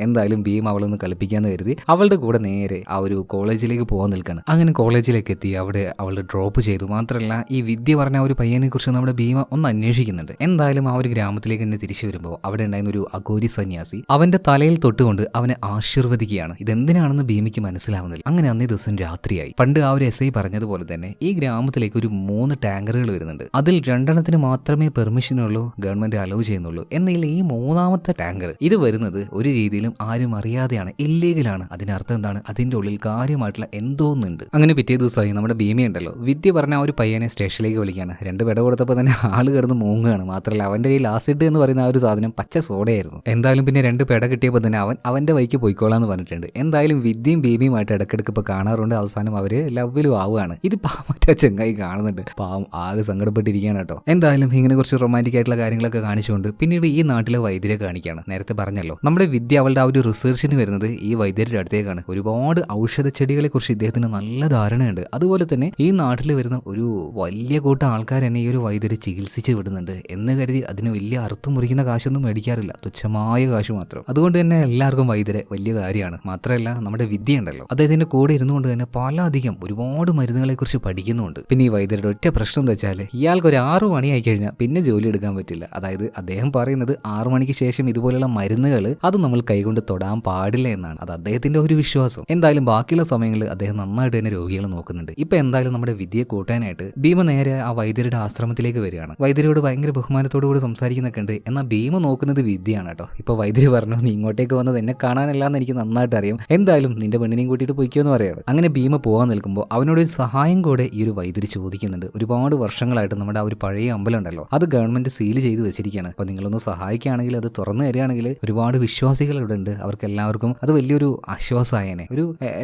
എന്തായാലും ഭീം അവളൊന്ന് കളിപ്പിക്കാന്ന് കരുതി അവളുടെ കൂടെ നേരെ ആ ഒരു കോളേജിലേക്ക് പോകാൻ നിൽക്കണം. അങ്ങനെ കോളേജിലേക്ക് എത്തി അവിടെ അവളുടെ ഡ്രോപ്പ് ചെയ്തു. മാത്രമല്ല ഈ വിദ്യ പറഞ്ഞ ഒരു പയ്യനെ കുറിച്ച് നമ്മുടെ ഭീമ ഒന്ന് അന്വേഷിക്കുന്നുണ്ട്. എന്തായാലും ആ ഒരു ഗ്രാമത്തിലേക്ക് തന്നെ തിരിച്ചു വരുമ്പോൾ അവിടെ ഉണ്ടായിരുന്ന ഒരു അഘോരി സന്യാസി അവന്റെ തലയിൽ തൊട്ടുകൊണ്ട് അവനെ ആശീർവദിക്കുകയാണ്. ഇതെന്തിനാണെന്ന് ഭീമിക്ക് മനസ്സിലാവുന്നില്ല. അങ്ങനെ അന്നേ ദിവസം രാത്രിയായി. പണ്ട് ആ ഒരു SI പറഞ്ഞതുപോലെ തന്നെ ഈ ഗ്രാമത്തിലേക്ക് ഒരു 3 ടാങ്കറുകൾ വരുന്നുണ്ട്. അതിൽ 2 മാത്രമേ പെർമിഷനുള്ളൂ, ഗവൺമെന്റ് അലോ ചെയ്യുന്നുള്ളൂ. എന്നാൽ ഈ 3ാമത്തെ ടാങ്കർ ഇത് വരുന്നത് ഒരു രീതിയിലും ആരും അറിയാതെയാണ്, ഇല്ലീഗലാണ്. അതിനർത്ഥം എന്താണ്, അതിന്റെ ഉള്ളിൽ കാര്യമായിട്ടുള്ള എന്തോന്നുണ്ട്. അങ്ങനെ പിറ്റേ ദിവസമായി നമ്മുടെ ഭീമയുണ്ടല്ലോ, വിദ്യ പറഞ്ഞ ആ ഒരു പയ്യനെ സ്റ്റേഷനിലേക്ക് വിളിക്കാണ്. 2 വിട കൊടുത്തപ്പോൾ തന്നെ തന്നെ ആള് കിടന്ന് മൂങ്ങുകയാണ്. മാത്രമല്ല അവന്റെ കയ്യിൽ ആസിഡ് എന്ന് പറയുന്ന ആ ഒരു സാധനം പച്ച സോഡയായിരുന്നു. എന്തായാലും പിന്നെ 2 പെട കിട്ടിയപ്പോൾ തന്നെ അവന്റെ വഴിക്ക് പോയിക്കോളാന്ന് പറഞ്ഞിട്ടുണ്ട്. എന്തായാലും വിദ്യയും ബേബിയുമായിട്ട് ഇടക്കിടക്ക് ഇപ്പൊ കാണാറുണ്ട്. അവസാനം അവര് ലവിലും ആവുകയാണ്. ഇത് മറ്റേ ചെങ്ങായി കാണുന്നുണ്ട്, പാവം ആകെ സങ്കടപ്പെട്ടിരിക്കുകയാണ് കേട്ടോ. എന്തായാലും ഇങ്ങനെ കുറച്ച് റൊമാൻറ്റിക് ആയിട്ടുള്ള കാര്യങ്ങളൊക്കെ കാണിച്ചുകൊണ്ട് പിന്നീട് ഈ നാട്ടിലെ വൈദ്യരെ കാണിക്കുകയാണ്. നേരത്തെ പറഞ്ഞല്ലോ നമ്മുടെ വിദ്യ അവളുടെ ആ ഒരു റിസർച്ചിന് വരുന്നത് ഈ വൈദ്യരുടെ അടുത്തേക്കാണ്. ഒരുപാട് ഔഷധ ചെടികളെ കുറിച്ച് ഇദ്ദേഹത്തിന് നല്ല ധാരണയുണ്ട്. അതുപോലെ തന്നെ ഈ നാട്ടിൽ വരുന്ന ഒരു വലിയ കൂട്ടം ആൾക്കാർ തന്നെ ഈ ഒരു വൈദ്യരെ ചികിത്സിച്ച് വിടുന്നുണ്ട് എന്ന് കരുതി അതിന് വലിയ അർത്ഥം മുറിക്കുന്ന കാശൊന്നും മേടിക്കാറില്ല, തുച്ഛമായ കാശ് മാത്രം. അതുകൊണ്ട് തന്നെ എല്ലാവർക്കും വൈദ്യരെ വലിയ കാര്യമാണ്. മാത്രമല്ല നമ്മുടെ വിദ്യ ഉണ്ടല്ലോ, അദ്ദേഹത്തിന്റെ കൂടെ ഇരുന്നുകൊണ്ട് തന്നെ പലധികം ഒരുപാട് മരുന്നുകളെ കുറിച്ച് പഠിക്കുന്നുണ്ട്. പിന്നെ ഈ വൈദ്യരുടെ ഒറ്റ പ്രശ്നം എന്താ വെച്ചാൽ ഇയാൾക്ക് ഒരു 6 മണിയായി കഴിഞ്ഞാൽ പിന്നെ ജോലി എടുക്കാൻ പറ്റില്ല. അതായത് അദ്ദേഹം പറയുന്നത് 6 മണിക്ക് ശേഷം ഇതുപോലുള്ള മരുന്നുകൾ അത് നമ്മൾ കൈകൊണ്ട് തൊടാൻ പാടില്ല എന്നാണ്. അത് അദ്ദേഹത്തിന്റെ ഒരു വിശ്വാസം. എന്തായാലും ബാക്കിയുള്ള സമയങ്ങളിൽ അദ്ദേഹം നന്നായിട്ട് തന്നെ രോഗികളെ നോക്കുന്നുണ്ട്. ഇപ്പൊ എന്തായാലും നമ്മുടെ വിദ്യയെ കൂട്ടാനായിട്ട് ഭീമ നേരെ ആ വൈദ്യരുടെ ആശ്രമത്തിലേക്ക് വരികയാണ്. വൈദ്യരോട് ഭയങ്കര ബഹുമാനത്തോടു കൂടി സംസാരിക്കുന്നൊക്കെ ഉണ്ട്. എന്നാൽ ഭീമ നോക്കുന്നത് വിദ്യയാണ് കേട്ടോ. ഇപ്പൊ വൈദ്യര് പറഞ്ഞു, നീ ഇങ്ങോട്ടേക്ക് വന്നത് എന്നെ കാണാനല്ലാന്ന് എനിക്ക് നന്നായിട്ട് അറിയാം, എന്തായാലും നിന്റെ പെണ്ണിനെയും കൂട്ടിയിട്ട് പൊയ്ക്കോന്ന് പറയാണ്. അങ്ങനെ ഭീമ പോകാൻ നിൽക്കുമ്പോൾ അവനോട് ഒരു സഹായം കൂടെ ഈ ഒരു വൈദ്യര് ചോദിക്കുന്നുണ്ട്. ഒരുപാട് വർഷങ്ങളായിട്ട് നമ്മുടെ ആ ഒരു പഴയ അമ്പലം ഉണ്ടല്ലോ അത് ഗവൺമെന്റ് സീൽ ചെയ്ത് വെച്ചിരിക്കുകയാണ്. അപ്പൊ നിങ്ങളൊന്ന് സഹായിക്കുകയാണെങ്കിൽ, അത് തുറന്നു തരികയാണെങ്കിൽ ഒരുപാട് വിശ്വാസികൾ ഇവിടെ ഉണ്ട്, അവർക്ക് എല്ലാവർക്കും അത് വലിയൊരു ആശ്വാസമായേനെ.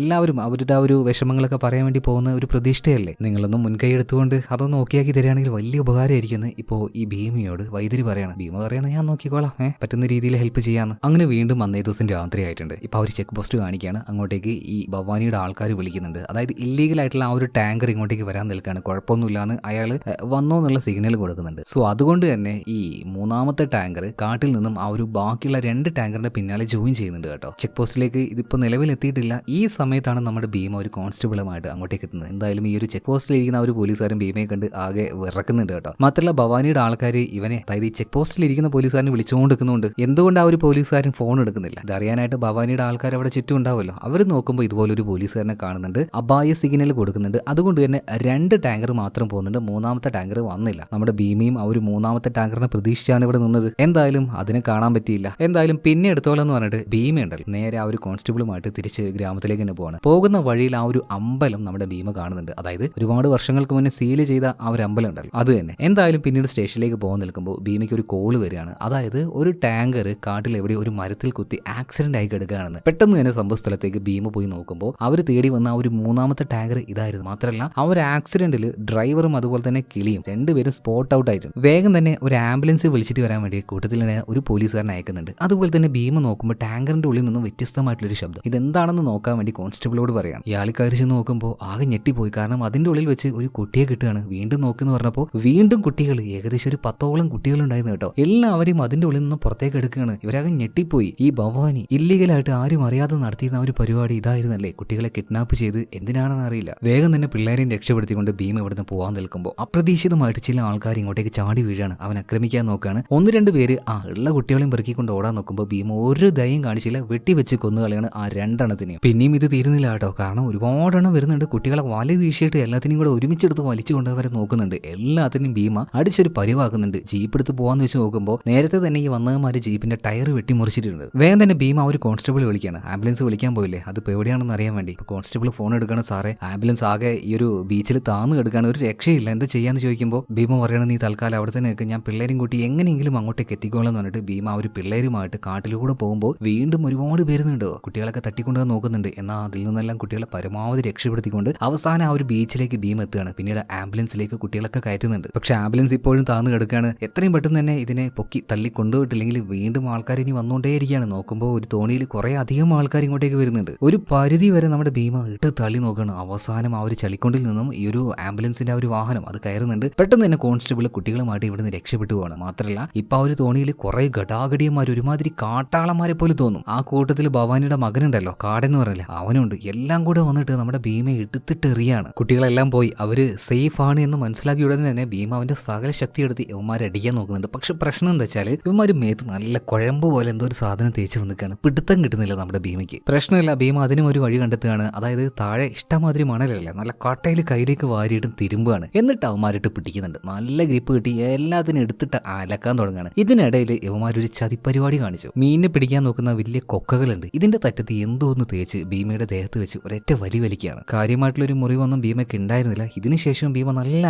എല്ലാവരും അവരുടെ ആ ഒരു വിഷമങ്ങളൊക്കെ പറയാൻ വേണ്ടി പോകുന്ന ഒരു പ്രതീക്ഷയല്ലേ. നിങ്ങളൊന്നും മുൻകൈ എടുത്തുകൊണ്ട് അതൊന്ന് നോക്കിയാക്കി തരികയാണെങ്കിൽ വലിയ ഉപകാരമായിരിക്കും. ഇപ്പോൾ ഈ ഭീമയോട് വൈദ്യര് പറയണം. ഭീമ പറയണം, ഞാൻ നോക്കിക്കോളാം, പറ്റുന്ന രീതിയിൽ ഹെൽപ്പ് ചെയ്യാന്ന്. അങ്ങനെ വീണ്ടും അന്നേ ദിവസം രാത്രി ആയിട്ടുണ്ട്. ഇപ്പൊ അവർ ചെക്ക് പോസ്റ്റ് കാണിക്കുകയാണ്. അങ്ങോട്ടേക്ക് ഈ ഭവാനിയുടെ ആൾക്കാർ വിളിക്കുന്നുണ്ട്. അതായത് ഇല്ലീഗൽ ആയിട്ടുള്ള ആ ഒരു ടാങ്കർ ഇങ്ങോട്ടേക്ക് വരാൻ നിൽക്കുകയാണ്, കുഴപ്പമൊന്നുമില്ലാന്ന് അയാൾ വന്നോ എന്നുള്ള സിഗ്നൽ കൊടുക്കുന്നുണ്ട്. സോ അതുകൊണ്ട് തന്നെ ഈ 3ാമത്തെ ടാങ്കർ കാട്ടിൽ നിന്നും ആ ഒരു ബാക്കിയുള്ള 2 ടാങ്കറിന്റെ പിന്നാലെ ജോയിൻ ചെയ്യുന്നുണ്ട് കേട്ടോ. ചെക്ക് പോസ്റ്റിലേക്ക് ഇതിപ്പോ നിലവിൽ എത്തിയിട്ടില്ല. ഈ സമയത്താണ് നമ്മുടെ ഭീമ ഒരു കോൺസ്റ്റബിളുമായിട്ട് അങ്ങോട്ടേക്ക് എത്തുന്നത്. എന്തായാലും ഈ ഒരു ചെക്ക് പോസ്റ്റിലിരിക്കുന്ന ആ ഒരു പോലീസുകാരൻ ഭീമയെ കണ്ട് ആകെ വിറക്കുന്നുണ്ട് കേട്ടോ. മാത്രമല്ല ഭവാനിയുടെ ആൾക്കാർ ഇവനെ, അതായത് ഈ ചെക്ക് പോസ്റ്റിലിരിക്കുന്ന പോലീസുകാരനെ വിളിച്ചുകൊണ്ടിരിക്കുന്നുണ്ട്. എന്തുകൊണ്ട് ആ ഒരു പോലീസുകാരൻ ഫോൺ എടുക്കുന്നില്ല ഇതറിയാനായിട്ട് ഭവാനിയുടെ ആൾക്കാർ അവിടെ ചുറ്റും ഉണ്ടാവുമല്ലോ. അവർ നോക്കുമ്പോൾ ഇതുപോലൊരു പോലീസുകാരനെ കാണുന്നുണ്ട്, അപായ സിഗ്നൽ കൊടുക്കുന്നുണ്ട്. അതുകൊണ്ട് തന്നെ 2 ടാങ്കർ മാത്രം പോകുന്നുണ്ട്, 3ാമത്തെ ടാങ്കർ വന്നില്ല. നമ്മുടെ ഭീമയും ആ ഒരു 3ാമത്തെ ടാങ്കറിനെ പ്രതീക്ഷിച്ചാണ് ഇവിടെ നിന്നത്. എന്തായാലും അതിനെ കാണാൻ പറ്റിയില്ല. എന്തായാലും പിന്നെ എടുത്തോളെന്ന് പറഞ്ഞിട്ട് ഭീമയുണ്ടല്ലോ നേരെ ആ ഒരു കോൺസ്റ്റബിളുമായിട്ട് തിരിച്ച് ഗ്രാമത്തിലേക്ക് തന്നെ പോവാണ്. പോകുന്ന വഴിയിൽ ആ ഒരു അമ്പലം നമ്മുടെ ഭീമ കാണുന്നുണ്ട്. അതായത് ഒരുപാട് വർഷങ്ങൾക്ക് മുന്നേ സീൽ ചെയ്ത ആ ഒരു അമ്പലം ഉണ്ടല്ലോ അത് തന്നെ. എന്തായാലും പിന്നീട് സ്റ്റേഷനിലേക്ക് പോകാൻ നിൽക്കുമ്പോൾ ഭീമയ്ക്ക് ഒരു കോള് വരികയാണ്. അതായത് ഒരു ടാങ്കർ കാട്ടിൽ എവിടെ ഒരു മരത്തിൽ കുത്തി ആക്സിഡന്റ് ആയി കിടക്കുകയാണെന്ന്. പെട്ടെന്ന് തന്നെ സംഭവ സ്ഥലത്തേക്ക് ഭീമ പോയി നോക്കുമ്പോൾ അവർ തേടി വന്ന ആ ഒരു 3ാമത്തെ ടാങ്കർ ഇതായിരുന്നു. മാത്രമല്ല ആ ഒരു ആക്സിഡന്റിൽ ഡ്രൈവറും അതുപോലെ തന്നെ കിളിയും 2 പേരും സ്പോട്ട് ഔട്ട് ആയിട്ടുണ്ട്. വേഗം തന്നെ ഒരു ആംബുലൻസ് വിളിച്ചിട്ട് വരാൻ വേണ്ടി കൂട്ടത്തിൽ തന്നെ ഒരു പോലീസുകാരൻ അയക്കുന്നുണ്ട്. അതുപോലെ തന്നെ ഭീമ നോക്കുമ്പോൾ ടാങ്കറിന്റെ ഉള്ളിൽ നിന്നും വ്യത്യസ്തമായിട്ടുള്ളൊരു ശബ്ദം. ഇതെന്താണെന്ന് നോക്കാൻ വേണ്ടി കോൺസ്റ്റബിളോട് പറയാം. ഇയാൾ കരിച്ച് നോക്കുമ്പോൾ ആകെ ഞെട്ടിപ്പോയി. കാരണം അതിന്റെ ഉള്ളിൽ വെച്ച് ഒരു കുട്ടിയെ കിട്ടുകയാണ്. വീണ്ടും നോക്കുന്നു പറഞ്ഞപ്പോൾ വീണ്ടും കുട്ടികൾ, ഏകദേശം ഒരു 10ഓളം കുട്ടികളുണ്ടായിരുന്നു കേട്ടോ. എല്ലാവരും അതിന്റെ ഉള്ളിൽ നിന്നും പുറത്തേക്ക് എടുക്കുകയാണ്. ഇവരാകെ ഞെട്ടിപ്പോയി. ഈ ഭവാനി ഇല്ലീഗലായിട്ട് ആരും അറിയാതെ നടത്തിയിരുന്ന ഒരു പരിപാടി ഇതായിരുന്നല്ലേ, കുട്ടികളെ കിഡ്നാപ്പ് ചെയ്ത് എന്തിനാണെന്ന് അറിയില്ല. വേഗം തന്നെ പിള്ളേരെയും രക്ഷപ്പെടുത്തിക്കൊണ്ട് ഭീമ ഇവിടുന്ന് പോകാൻ നിൽക്കുമ്പോൾ അപ്രതീക്ഷിതമായിട്ട് ചില ആൾക്കാർ ഇങ്ങോട്ടേക്ക് ചാടി വീഴാണ്. അവൻ ആക്രമിക്കാൻ നോക്കുകയാണ്. 1-2 പേര് ഉള്ള കുട്ടികളെയും പെറുക്കിക്കൊണ്ട് ഓടാൻ നോക്കുമ്പോൾ ഭീമ ഒരു ദയം കാണിച്ചില്ല, വെട്ടിവെച്ച് കൊന്നുകളയാണ് ആ 2 എണ്ണത്തിനെയും. പിന്നെയും ഇത് തീരുന്നില്ല കേട്ടോ. കാരണം ഒരുപാടെണ്ണം വരുന്നുണ്ട്. കുട്ടികളെ വല വീശിയിട്ട് എല്ലാത്തിനെയും കൂടെ ഒരുമിച്ചെടുത്ത് വലിച്ചു കൊണ്ടുവരെ നോക്കുന്നുണ്ട്. എല്ലാത്തിനും ഭീമ അടിച്ചൊരു പരിവാക്കുന്നുണ്ട്. ജീപ്പ് എടുത്ത് പോകാന്ന് വെച്ച് നോക്കുമ്പോൾ നേരത്തെ തന്നെ ഈ വന്നവന്മാര് ജീപ്പിന്റെ ടയർ വെട്ടിമുറിച്ചിട്ടുണ്ട്. വേഗം തന്നെ ഭീമ ഒരു കോൺസ്റ്റബിൾ വിളിക്കുകയാണ്. ആംബുലൻസ് വിളിക്കാൻ പോയില്ലേ, അതിപ്പോൾ എവിടെയാണെന്ന് അറിയാൻ വേണ്ടി. ഇപ്പോൾ കോൺസ്റ്റബിൾ ഫോൺ എടുക്കുകയാണ്. സാറേ, ആംബുലൻസ് ആകെ ഈ ഒരു ബീച്ചിൽ താന്ന് കിടക്കുകയാണ്, ഒരു രക്ഷയില്ല, എന്താ ചെയ്യാന്ന് ചോദിക്കുമ്പോൾ ഭീമ പറയണം, നീ തൽക്കാലം അവിടെ തന്നെ നിൽക്കുക, ഞാൻ പിള്ളേരും കൂട്ടി എങ്ങനെയെങ്കിലും അങ്ങോട്ടേക്ക് എത്തിക്കോളാം എന്ന് പറഞ്ഞിട്ട് ഭീമ ആ ഒരു പിള്ളേരുമായിട്ട് കാട്ടിലൂടെ പോകുമ്പോൾ വീണ്ടും ഒരുപാട് പേരുന്നുണ്ട്. കുട്ടികളൊക്കെ തട്ടിക്കൊണ്ടുവന്ന് നോക്കുന്നുണ്ട്. എന്നാൽ അതിൽ നിന്നെല്ലാം കുട്ടികളെ പരമാവധി രക്ഷപ്പെടുത്തിക്കൊണ്ട് അവസാനം ആ ഒരു ബീച്ചിലേക്ക് ഭീമ എത്തുകയാണ്. പിന്നീട് ആംബുലൻസിലേക്ക് കുട്ടികളൊക്കെ കയറ്റുന്നുണ്ട്. പക്ഷെ ആംബുലൻസ് ഇപ്പോഴും താന്ന് കിടക്കുകയാണ്. എത്രയും പെട്ടെന്ന് തന്നെ ഇതിനെ പൊക്കി തള്ളി കൊണ്ടുപോയിട്ടില്ലെങ്കിൽ വീണ്ടും ആൾക്കാർ ഇനി വന്നുകൊണ്ടേയിരിക്കുകയാണ്. നോക്കുമ്പോൾ ഒരു തോണിയിൽ കുറെ അധികം ആൾക്കാർ ഇങ്ങോട്ടേക്ക് വരുന്നുണ്ട്. ഒരു പരിധി വരെ നമ്മുടെ ഭീമ ഇട്ട് തള്ളി നോക്കുകയാണ്. അവസാനം ആ ഒരു ചളിക്കൊണ്ടിൽ നിന്നും ഈ ഒരു ആംബുലൻസിന്റെ ആ ഒരു വാഹനം അത് കയറുന്നുണ്ട്. പെട്ടെന്ന് തന്നെ കോൺസ്റ്റബിൾ കുട്ടികളുമായിട്ട് ഇവിടുന്ന് രക്ഷപ്പെട്ടു പോവാണ്. മാത്രമല്ല ഇപ്പൊ ആ ഒരു തോണിയിൽ കുറെ ഗടാഗടിയന്മാർ, ഒരുമാതിരി കാട്ടാളന്മാരെ പോലെ തോന്നും. ആ കൂട്ടത്തിൽ ഭവാനിയുടെ മകനുണ്ടല്ലോ, കാടെന്ന് പറഞ്ഞില്ല, അവനുണ്ട്. എല്ലാം കൂടെ വന്നിട്ട് നമ്മുടെ ഭീമയെ എടുത്തിട്ട് എറിയാണ്. കുട്ടികളെല്ലാം പോയി. അവര് സേഫ് ആണ് എന്ന് മനസ്സിലാക്കിയ ഉടനെ തന്നെ ഭീമ അവന്റെ സകല ശക്തി എടുത്ത് ഇവന്മാരെ അടിക്കാൻ നോക്കുന്നുണ്ട്. പക്ഷെ പ്രശ്നം എന്താ വെച്ചാൽ ഇവന്മാര് മേത്ത് നല്ല കുഴമ്പ് പോലെ എന്തോ ഒരു സാധനം തേച്ച് വന്നിക്കാണ്. പിടുത്തം കിട്ടുന്നില്ല നമ്മുടെ ഭീമയ്ക്ക്. പ്രശ്നമില്ല, ഭീമ അതിനും ഒരു വഴി കണ്ടെത്തുകയാണ്. അതായത് താഴെ ഇഷ്ടമാതിരി മണലല്ല, നല്ല കട്ടയിൽ കയ്യിലേക്ക് വാരിയിട്ടും തിരുമ്പാണ്. എന്നിട്ട് അവന്മാരിട്ട് പിടിക്കുന്നുണ്ട്. നല്ല ഗ്രിപ്പ് കിട്ടി എല്ലാത്തിനും എടുത്തിട്ട് അലക്കാൻ തുടങ്ങുകയാണ്. ഇതിനിടയിൽ ഇവന്മാരൊരു ചതിപ്പരിപാടി കാണിച്ചു. മീനിനെ പിടിക്കാൻ നോക്കുന്ന വലിയ കൊക്കകളുണ്ട്. ഇതിന്റെ തറ്റത്ത് എന്തോ ഒന്ന് തേച്ച് ഭീമയുടെ ദേഹത്ത് വെച്ച് ഒരൊറ്റ വലിക്കുകയാണ്. കാര്യമായിട്ടുള്ളൊരു മുറിവൊന്നും ഭീമയ്ക്ക് ഉണ്ടായിരുന്നില്ല. ഇതിനുശേഷം ഭീമ നല്ല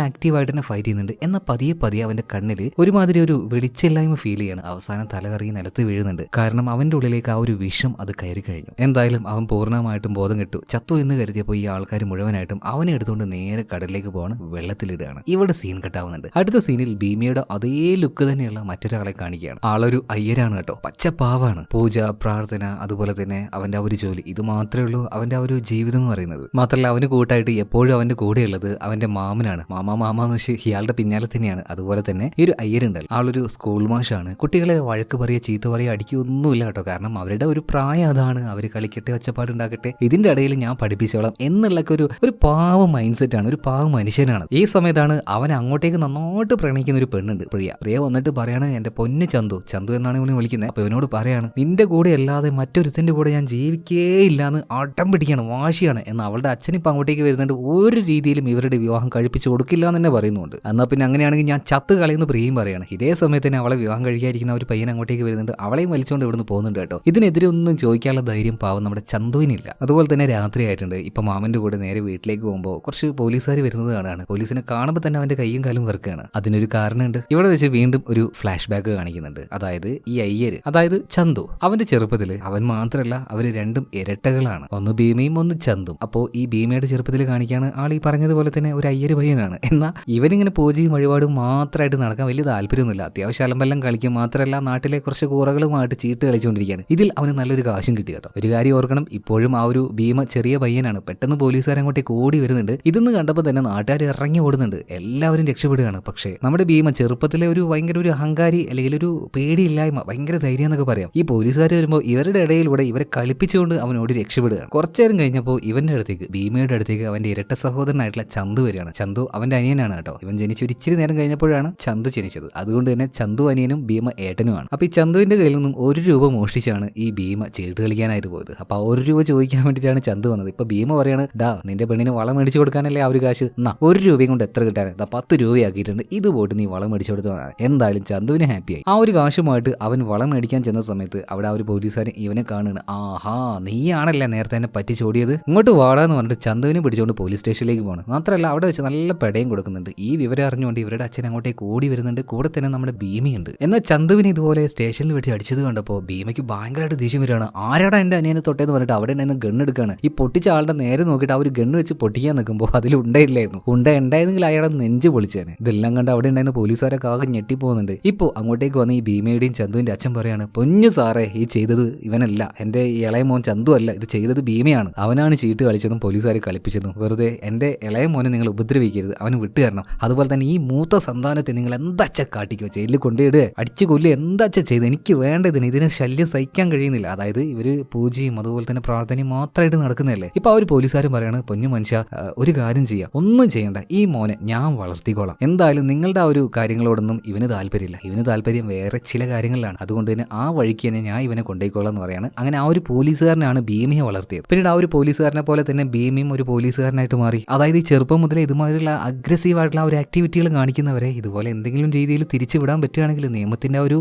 ആക്റ്റീവായിട്ട് തന്നെ ഫൈറ്റ് ചെയ്യുന്നുണ്ട്. എന്നാൽ പതിയെ പതിയെ അവന്റെ കണ്ണിൽ ഒരുമാതിരി ഒരു വെളിച്ചില്ലായ്മ ഫീൽ ചെയ്യാണ്. അവസാനം തലകറങ്ങി നിലത്ത് വീഴുന്നുണ്ട്. കാരണം അവന്റെ ഉള്ളിലേക്ക് ആ ഒരു വിഷം അത് കയറി കഴിഞ്ഞു. എന്തായാലും അവൻ പൂർണ്ണമായിട്ടും ബോധം കെട്ടു. ചത്തു എന്ന് കരുതിയപ്പോൾ ഈ ആൾക്കാർ മുഴുവനായിട്ടും അവനെ എടുത്തുകൊണ്ട് നേരെ കടലിലേക്ക് പോകാണ്, വെള്ളത്തിലിടുകയാണ്. ഇവിടെ സീൻ കട്ടാവുന്നുണ്ട്. അടുത്ത സീനിൽ ഭീമയുടെ അതേ ലുക്ക് തന്നെയുള്ള മറ്റൊരാളെ കാണിക്കുകയാണ്. ആളൊരു അയ്യരാണ് കേട്ടോ, പച്ചപ്പാവാണ്. പൂജ, പ്രാർത്ഥന, അതുപോലെ തന്നെ അവന്റെ ആ ഒരു ജോലി, ഇത് മാത്രമേ ഉള്ളൂ അവന്റെ ആ ഒരു ജീവിതം എന്ന് പറയുന്നത്. മാത്രമല്ല അവന് കൂട്ടായിട്ട് എപ്പോഴും അവന്റെ കൂടെയുള്ളത് അവന്റെ മാമനാണ്. മാമാന്ന് വെച്ച് ഇയാളുടെ പിന്നാലെ തന്നെയാണ്. അതുപോലെ തന്നെ ഈ ഒരു അയ്യരുണ്ടല്ലോ, ആളൊരു സ്കൂൾ മാഷാണ്. കുട്ടികളെ വഴക്ക് പറയുക, ചീത്ത പറയുക, അടിക്കൊന്നുമില്ല കേട്ടോ. കാരണം അവരുടെ ഒരു പ്രായം അതാണ്. അവർ കളിക്കട്ടെ, ഒച്ചപ്പാടുണ്ടാക്കട്ടെ, ഇതിന്റെ ഇടയിൽ ഞാൻ പഠിപ്പിച്ചോളാം എന്നുള്ളൊക്കെ ഒരു പാവ മൈൻഡ് സെറ്റ് ആണ്, ഒരു പാവ മനുഷ്യനാണ്. ഈ സമയത്താണ് അവൻ അങ്ങോട്ടേക്ക് നന്നായിട്ട് പ്രണയിക്കുന്ന ഒരു പെണ്ണുണ്ട്, പ്രിയ വന്നിട്ട് പറയാണ്, എന്റെ പൊന്ന് ചന്തു എന്നാണ് ഇവനെ വിളിക്കുന്നത്. അപ്പൊ ഇവനോട് പറയാണ്, നിന്റെ കൂടെ അല്ലാതെ മറ്റൊരുത്തിന്റെ കൂടെ ഞാൻ ജീവിക്കേ ഇല്ലാന്ന് അടം പിടിക്കാണ്, വാശിയാണ്. എന്നാൽ അവളുടെ അച്ഛനിപ്പോൾ അങ്ങോട്ടേക്ക് വരുന്നുണ്ട്, ഒരു രീതിയിലും ഇവരുടെ വിവാഹം കഴിപ്പിച്ച് കൊടുക്കില്ല എന്ന് തന്നെ പറയുന്നുണ്ട്. എന്നാൽ പിന്നെ അങ്ങനെയാണെങ്കിൽ ഞാൻ ചത്ത് കളയുന്ന പ്രിയയും പറയാണ്. ഇതേ സമയത്ത് തന്നെ അവളെ വിവാഹം കഴിക്കാതിരിക്കുന്ന ഒരു പയ്യൻ അങ്ങോട്ടേക്ക് വരുന്നുണ്ട്, അവളെയും വലിച്ചുകൊണ്ട് ഇവിടുന്ന് പോകുന്നുണ്ട് കേട്ടോ. ഇതിനെതിരെ ഒന്നും ചോദിക്കാനുള്ള ധൈര്യം പാവം നമ്മുടെ ചന്തുവിനില്ല. അതുപോലെ തന്നെ രാത്രി ആയിട്ടുണ്ട്. ഇപ്പൊ മാമന്റെ കൂടെ നേരെ വീട്ടിലേക്ക് പോകുമ്പോൾ കുറച്ച് പോലീസുകാർ വരുന്നത് കാണാണ്. പോലീസിനെ കാണുമ്പോൾ തന്നെ അവന്റെ കൈയും കാലും വെറുക്കുകയാണ്. അതിനൊരു കാരണമുണ്ട്. ഇവിടെ വെച്ച് വീണ്ടും ഒരു ഫ്ലാഷ് ബാക്ക് കാണിക്കുന്നുണ്ട്. അതായത് ഈ അയ്യര്, അതായത് ചന്തു, അവന്റെ ചെറുപ്പത്തിൽ അവൻ മാത്രമല്ല അവര് രണ്ടും ഇരട്ടകളാണ്. ഒന്ന് ഭീമയും ഒന്ന് ചന്തും. അപ്പോൾ ഈ ഭീമയുടെ ചെറുപ്പത്തിൽ കാണിക്കാണ് ആൾ ഈ പറഞ്ഞതുപോലെ തന്നെ ഒരു അയ്യര് പയ്യനാണ്. എന്നാൽ ഇവനിങ്ങനെ പൂജയും വഴിപാടും മാത്രമായിട്ട് നടക്കാൻ വലിയ താല്പര്യമൊന്നുമില്ല. അത്യാവശ്യം അലമ്പെല്ലാം കളിക്കും. മാത്രമല്ല നാട്ടിലെ കുറച്ച് കൂറകളുമായിട്ട് ചീട്ട് കളിച്ചുകൊണ്ടിരിക്കുകയാണ്. ഇതിൽ അവന് നല്ലൊരു കാശും കിട്ടി കേട്ടോ. ഒരു കാര്യം ഓർക്കണം, ഇപ്പോഴും ആ ഒരു ഭീമ ചെറിയ പയ്യനാണ്. പെട്ടെന്ന് പോലീസുകാർ അങ്ങോട്ടേക്ക് ഓടി വരുന്നുണ്ട്. ഇതെന്ന് കണ്ടപ്പോൾ തന്നെ നാട്ടുകാർ ഇറങ്ങി ഓടുന്നുണ്ട്, എല്ലാവരും രക്ഷപ്പെടുകയാണ്. പക്ഷേ നമ്മുടെ ഭീമ ചെറുപ്പത്തിലെ ഒരു ഭയങ്കര ഒരു അഹങ്കാരി, അല്ലെങ്കിൽ ഒരു പേടിയില്ലായ്മ, ഭയങ്കര ധൈര്യം എന്നൊക്കെ പറയാം. ഈ പോലീസുകാർ വരുമ്പോൾ ഇവരുടെ ഇടയിലൂടെ ഇവരെ കളിപ്പിച്ചുകൊണ്ട് അവനോട് രക്ഷപ്പെടുകയാണ്. കുറച്ചു നേരം കഴിഞ്ഞപ്പോൾ ഇവന്റെ അടുത്തേക്ക്, ഭീമയുടെ അടുത്തേക്ക് അവന്റെ ഇരട്ട സഹോദരനായിട്ടുള്ള ചന്തു വരികയാണ്. ചന്തു അവന്റെ അനിയനാണ് കേട്ടോ. ഇവൻ ജനിച്ച ഒരു ഇച്ചിരി നേരം കഴിഞ്ഞപ്പോഴാണ് ചന്തു ജനിച്ചത്. അതുകൊണ്ട് തന്നെ ചന്തു അനിയനും ഭീമ ഏട്ടനുമാണ്. അപ്പൊ ഈ ചന്തുവിന്റെ കയ്യിൽ നിന്നും 1 രൂപ മോഷ്ടിച്ചാണ് ഈ ഭീമ ചീട്ട് കളിക്കാനായിട്ട് പോയത്. അപ്പൊ 1 രൂപ ചോദിക്കാൻ വേണ്ടിയിട്ടാണ് ചന്തു വന്നത്. ഇപ്പൊ ഭീമ പറയാണ്, ഡാ നിന്റെ പെണ്ണിന് വളം മേടിച്ചു കൊടുക്കാനല്ലേ ആ ഒരു കാശ്, എന്നാ 1 രൂപയും കൊണ്ട് എത്ര കിട്ടാൻ, 10 രൂപയാക്കിയിട്ടുണ്ട്, ഇത് പോയിട്ട് നീ വളം മേടിച്ചു കൊടുത്തതാണ്. എന്തായാലും ചന്തുവിന് ഹാപ്പിയായി. ആ ഒരു കാശുമായിട്ട് അവൻ വളം മേടിക്കാൻ ചെന്ന സമയത്ത് അവിടെ ആ ഒരു പോലീസുകാരൻ ഇവനെ കാണുകയാണ്. ആഹാ, നീയാണല്ലേ നേരത്തെ എന്നെ പറ്റിച്ചോടിയത്, ഇങ്ങോട്ട് വാടാന്ന് പറഞ്ഞിട്ട് ചന്തുവിനെ പിടിച്ചുകൊണ്ട് പോലീസ് സ്റ്റേഷനിലേക്ക് പോകണം. മാത്രമല്ല അവിടെ വെച്ച് നല്ല പെടയും കൊടുക്കുന്നുണ്ട്. ഈ വിവരം അറിഞ്ഞുകൊണ്ട് ഇവരുടെ അച്ഛൻ അങ്ങോട്ടേക്ക് ഓടി വരുന്നുണ്ട്. കൂടെ തന്നെ നമ്മുടെ ഭീമയുണ്ട്. എന്നാൽ ചന്തുവിനെ ഇതുപോലെ സ്റ്റേഷനിൽ വെച്ച് അടിച്ചത് കണ്ടപ്പോൾ ഭീമയ്ക്ക് ഭയങ്കരമായിട്ട് ദേഷ്യം വരികയാണ്. ആരാടാ എന്റെ അനിയനെ തൊട്ടേന്ന് പറഞ്ഞിട്ട് അവിടെ നിന്ന് ഗണ്ണെടുക്കാണ്. ഈ പൊട്ടിച്ച ആളുടെ നേരെ നോക്കിയിട്ട് ആ ഒരു ഗണ്ണ് വെച്ച് പൊട്ടിക്കാൻ നിൽക്കുമ്പോൾ അതിൽ ഉണ്ടായില്ലായിരുന്നു. ഉണ്ടായിരുന്നെങ്കിൽ അയാളെ നെഞ്ച് പൊളിച്ചേനെ. ഇതെല്ലാം കണ്ട് അവിടെ ഉണ്ടായിരുന്ന പോലീസുകാരൊക്കെ ആകെ ഞെട്ടിപ്പോകുന്നുണ്ട്. ഇപ്പോൾ അങ്ങോട്ടേക്ക് വന്ന് ഈ ഭീമയുടെയും ചന്തുവിന്റെ അച്ഛൻ പറയാണ്, പൊന്നു സാറേ, ഈ ചെയ്തത് ഇവനല്ല, എന്റെ ഇളയ മോൻ ചന്തു അല്ല, ഇത് ചെയ്തത് ഭീമയാണ്. അവനാണ് ചീട്ട് കളിച്ചതും പോലീസുകാരെ കളിപ്പിച്ചതും. വെറുതെ എന്റെ ഇളയ മോനെ നിങ്ങൾ ഉപദ്രവിക്കരുത്, അവന് വിട്ടുതരണം. അതുപോലെ തന്നെ ഈ മൂത്ത സന്താനത്തെ നിങ്ങൾ എന്താച്ച കാട്ടിക്കോ, ജയിലിൽ കൊണ്ടുപോയിടുക, അടിച്ചു കൊല്ലുക, എന്താച്ച ചെയ്ത്, എനിക്ക് വേണ്ടതിന് ഇതിനെ ശല്യം സഹിക്കാൻ കഴിയുന്നില്ല. അതായത് ഇവര് പൂജയും അതുപോലെ തന്നെ പ്രാർത്ഥനയും മാത്രമായിട്ട് നടക്കുന്നതല്ലേ. ഇപ്പൊ ആ ഒരു പോലീസുകാരും പറയാണ്, പൊന്നു മനുഷ്യ, ഒരു കാര്യം ചെയ്യാം, ഒന്നും ചെയ്യണ്ട, ഈ മോനെ ഞാൻ വളർത്തിക്കോളാം. എന്തായാലും നിങ്ങളുടെ ആ ഒരു കാര്യങ്ങളോടൊന്നും ഇവന് താല്പര്യമില്ല, ഇവന് താല്പര്യം വേറെ ചില കാര്യങ്ങളിലാണ്. അതുകൊണ്ട് തന്നെ ആ വഴിക്ക് തന്നെ ഞാൻ ഇവനെ കൊണ്ടുപോയിക്കോളാം എന്ന് പറയാണ്. അങ്ങനെ ആ ഒരു പോലീസുകാരനാണ് ഭീമയെ വളർത്തിയത്. പിന്നീട് ആ ഒരു പോലീസുകാരനെ പോലെ തന്നെ ഭീമയും ഒരു പോലീസുകാരനായിട്ട് മാറി. അതായത് ഈ ചെറുപ്പം മുതലേ ഇതുമാതിരിയുള്ള അഗ്രസീവ് ആയിട്ടുള്ള ഒരു ആക്ടിവിറ്റികൾ കാണിക്കുന്നവരെ ഇതുപോലെ എന്തെങ്കിലും രീതിയിൽ തിരിച്ചു വിടാൻ പറ്റുകയാണെങ്കിൽ, നിയമത്തിന്റെ ഒരു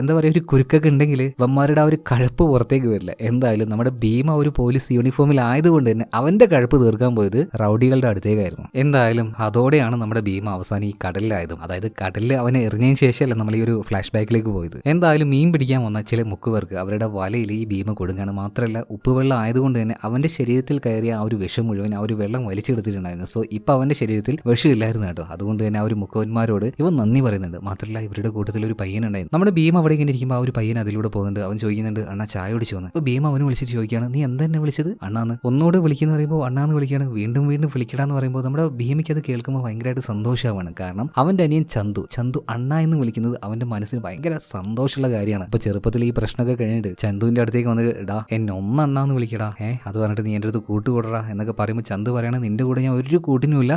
എന്താ പറയുക, ഒരു കുരുക്കൊക്കെ ഉണ്ടെങ്കിൽ വന്മാരുടെ ആ ഒരു കഴപ്പ് പുറത്തേക്ക് വരില്ല. എന്തായാലും നമ്മുടെ ഭീമ ഒരു പോലീസ് യൂണിഫോമിൽ ആയതുകൊണ്ട് തന്നെ അവന്റെ കഴപ്പ് തീർക്കാൻ പോയത് റൗഡികളുടെ അടുത്തേക്കായിരുന്നു. എന്തായാലും അതോടെയാണ് നമ്മുടെ ഭീമ അവസാനം ഈ കടലിലായതും. അതായത് കടലിൽ അവനെ എറിഞ്ഞതിന് ശേഷമല്ല നമ്മൾ ഈ ഒരു ഫ്ലാഷ് ബാക്കിലേക്ക് പോയത്. എന്തായാലും മീൻ പിടിക്കാൻ വന്ന ചില മുക്കുവർക്ക് അവരുടെ വലയിൽ ഈ ഭീമ കൊടുങ്ങാണ്. മാത്രമല്ല ഉപ്പുവെള്ളം ആയതുകൊണ്ട് തന്നെ അവന്റെ ശരീരത്തിൽ കയറിയ ആ ഒരു വിഷം മുഴുവൻ ആ ഒരു വെള്ളം വലിച്ചെടുത്തിട്ടുണ്ടായിരുന്നു. സോ ഇപ്പൊ അവന്റെ ശരീരത്തിൽ വിഷമില്ലായിരുന്നു കേട്ടോ. അതുകൊണ്ട് തന്നെ ആ ഒരു മുക്കുവന്മാരോട് ഇവൻ നന്ദി പറയുന്നുണ്ട്. മാത്രമല്ല ഇവരുടെ കൂട്ടത്തിൽ ഒരു പയ്യനുണ്ടായിരുന്നു. നമ്മുടെ ഭീമ അവിടെ ഇങ്ങനെ ഇരിക്കുമ്പോൾ ആ ഒരു പയ്യൻ അതിലൂടെ പോകുന്നുണ്ട്. അവൻ ചോദിക്കുന്നുണ്ട്, അണ്ണാ ചായ കുടിച്ചു വന്ന്. അപ്പോൾ ഭീമ അവന് വിളിച്ചിട്ട് ചോദിക്കുകയാണ്, നീ എന്താ എന്നെ വിളിച്ചത് അണ്ണാന്ന്? ഒന്നുകൂടെ വിളിക്കുന്ന പറയുമ്പോൾ അണ്ണാന്ന് വിളിക്കുകയാണ്. വീണ്ടും വീണ്ടും വിളിക്കടാന്ന് പറയുമ്പോൾ നമ്മുടെ ഭീമയ്ക്ക് അത് കേൾക്കുമ്പോൾ ഭയങ്കരമായിട്ട് സന്തോഷമാണ്. കാരണം അവന്റെ അനിയൻ ചന്തു അണ്ണ എന്ന് വിളിക്കുന്നത് അവന്റെ മനസ്സിന് ഭയങ്കര സന്തോഷമുള്ള കാര്യമാണ്. അപ്പൊ ചെറുപ്പത്തിൽ ഈ പ്രശ്നമൊക്കെ കഴിഞ്ഞിട്ട് ചന്തുവിന്റെ അടുത്തേക്ക് വന്നിട്ട്, എടാ എന്നെ ഒന്നണ്ണാന്ന് വിളിക്കടാ, അത് പറഞ്ഞിട്ട് നീ എൻ്റെ അടുത്ത് കൂട്ടുകൂടടാ എന്നൊക്കെ പറയുമ്പോൾ ചന്തു പറയണ, നിന്റെ കൂടെ ഞാൻ ഒരു കൂട്ടിനുമില്ല,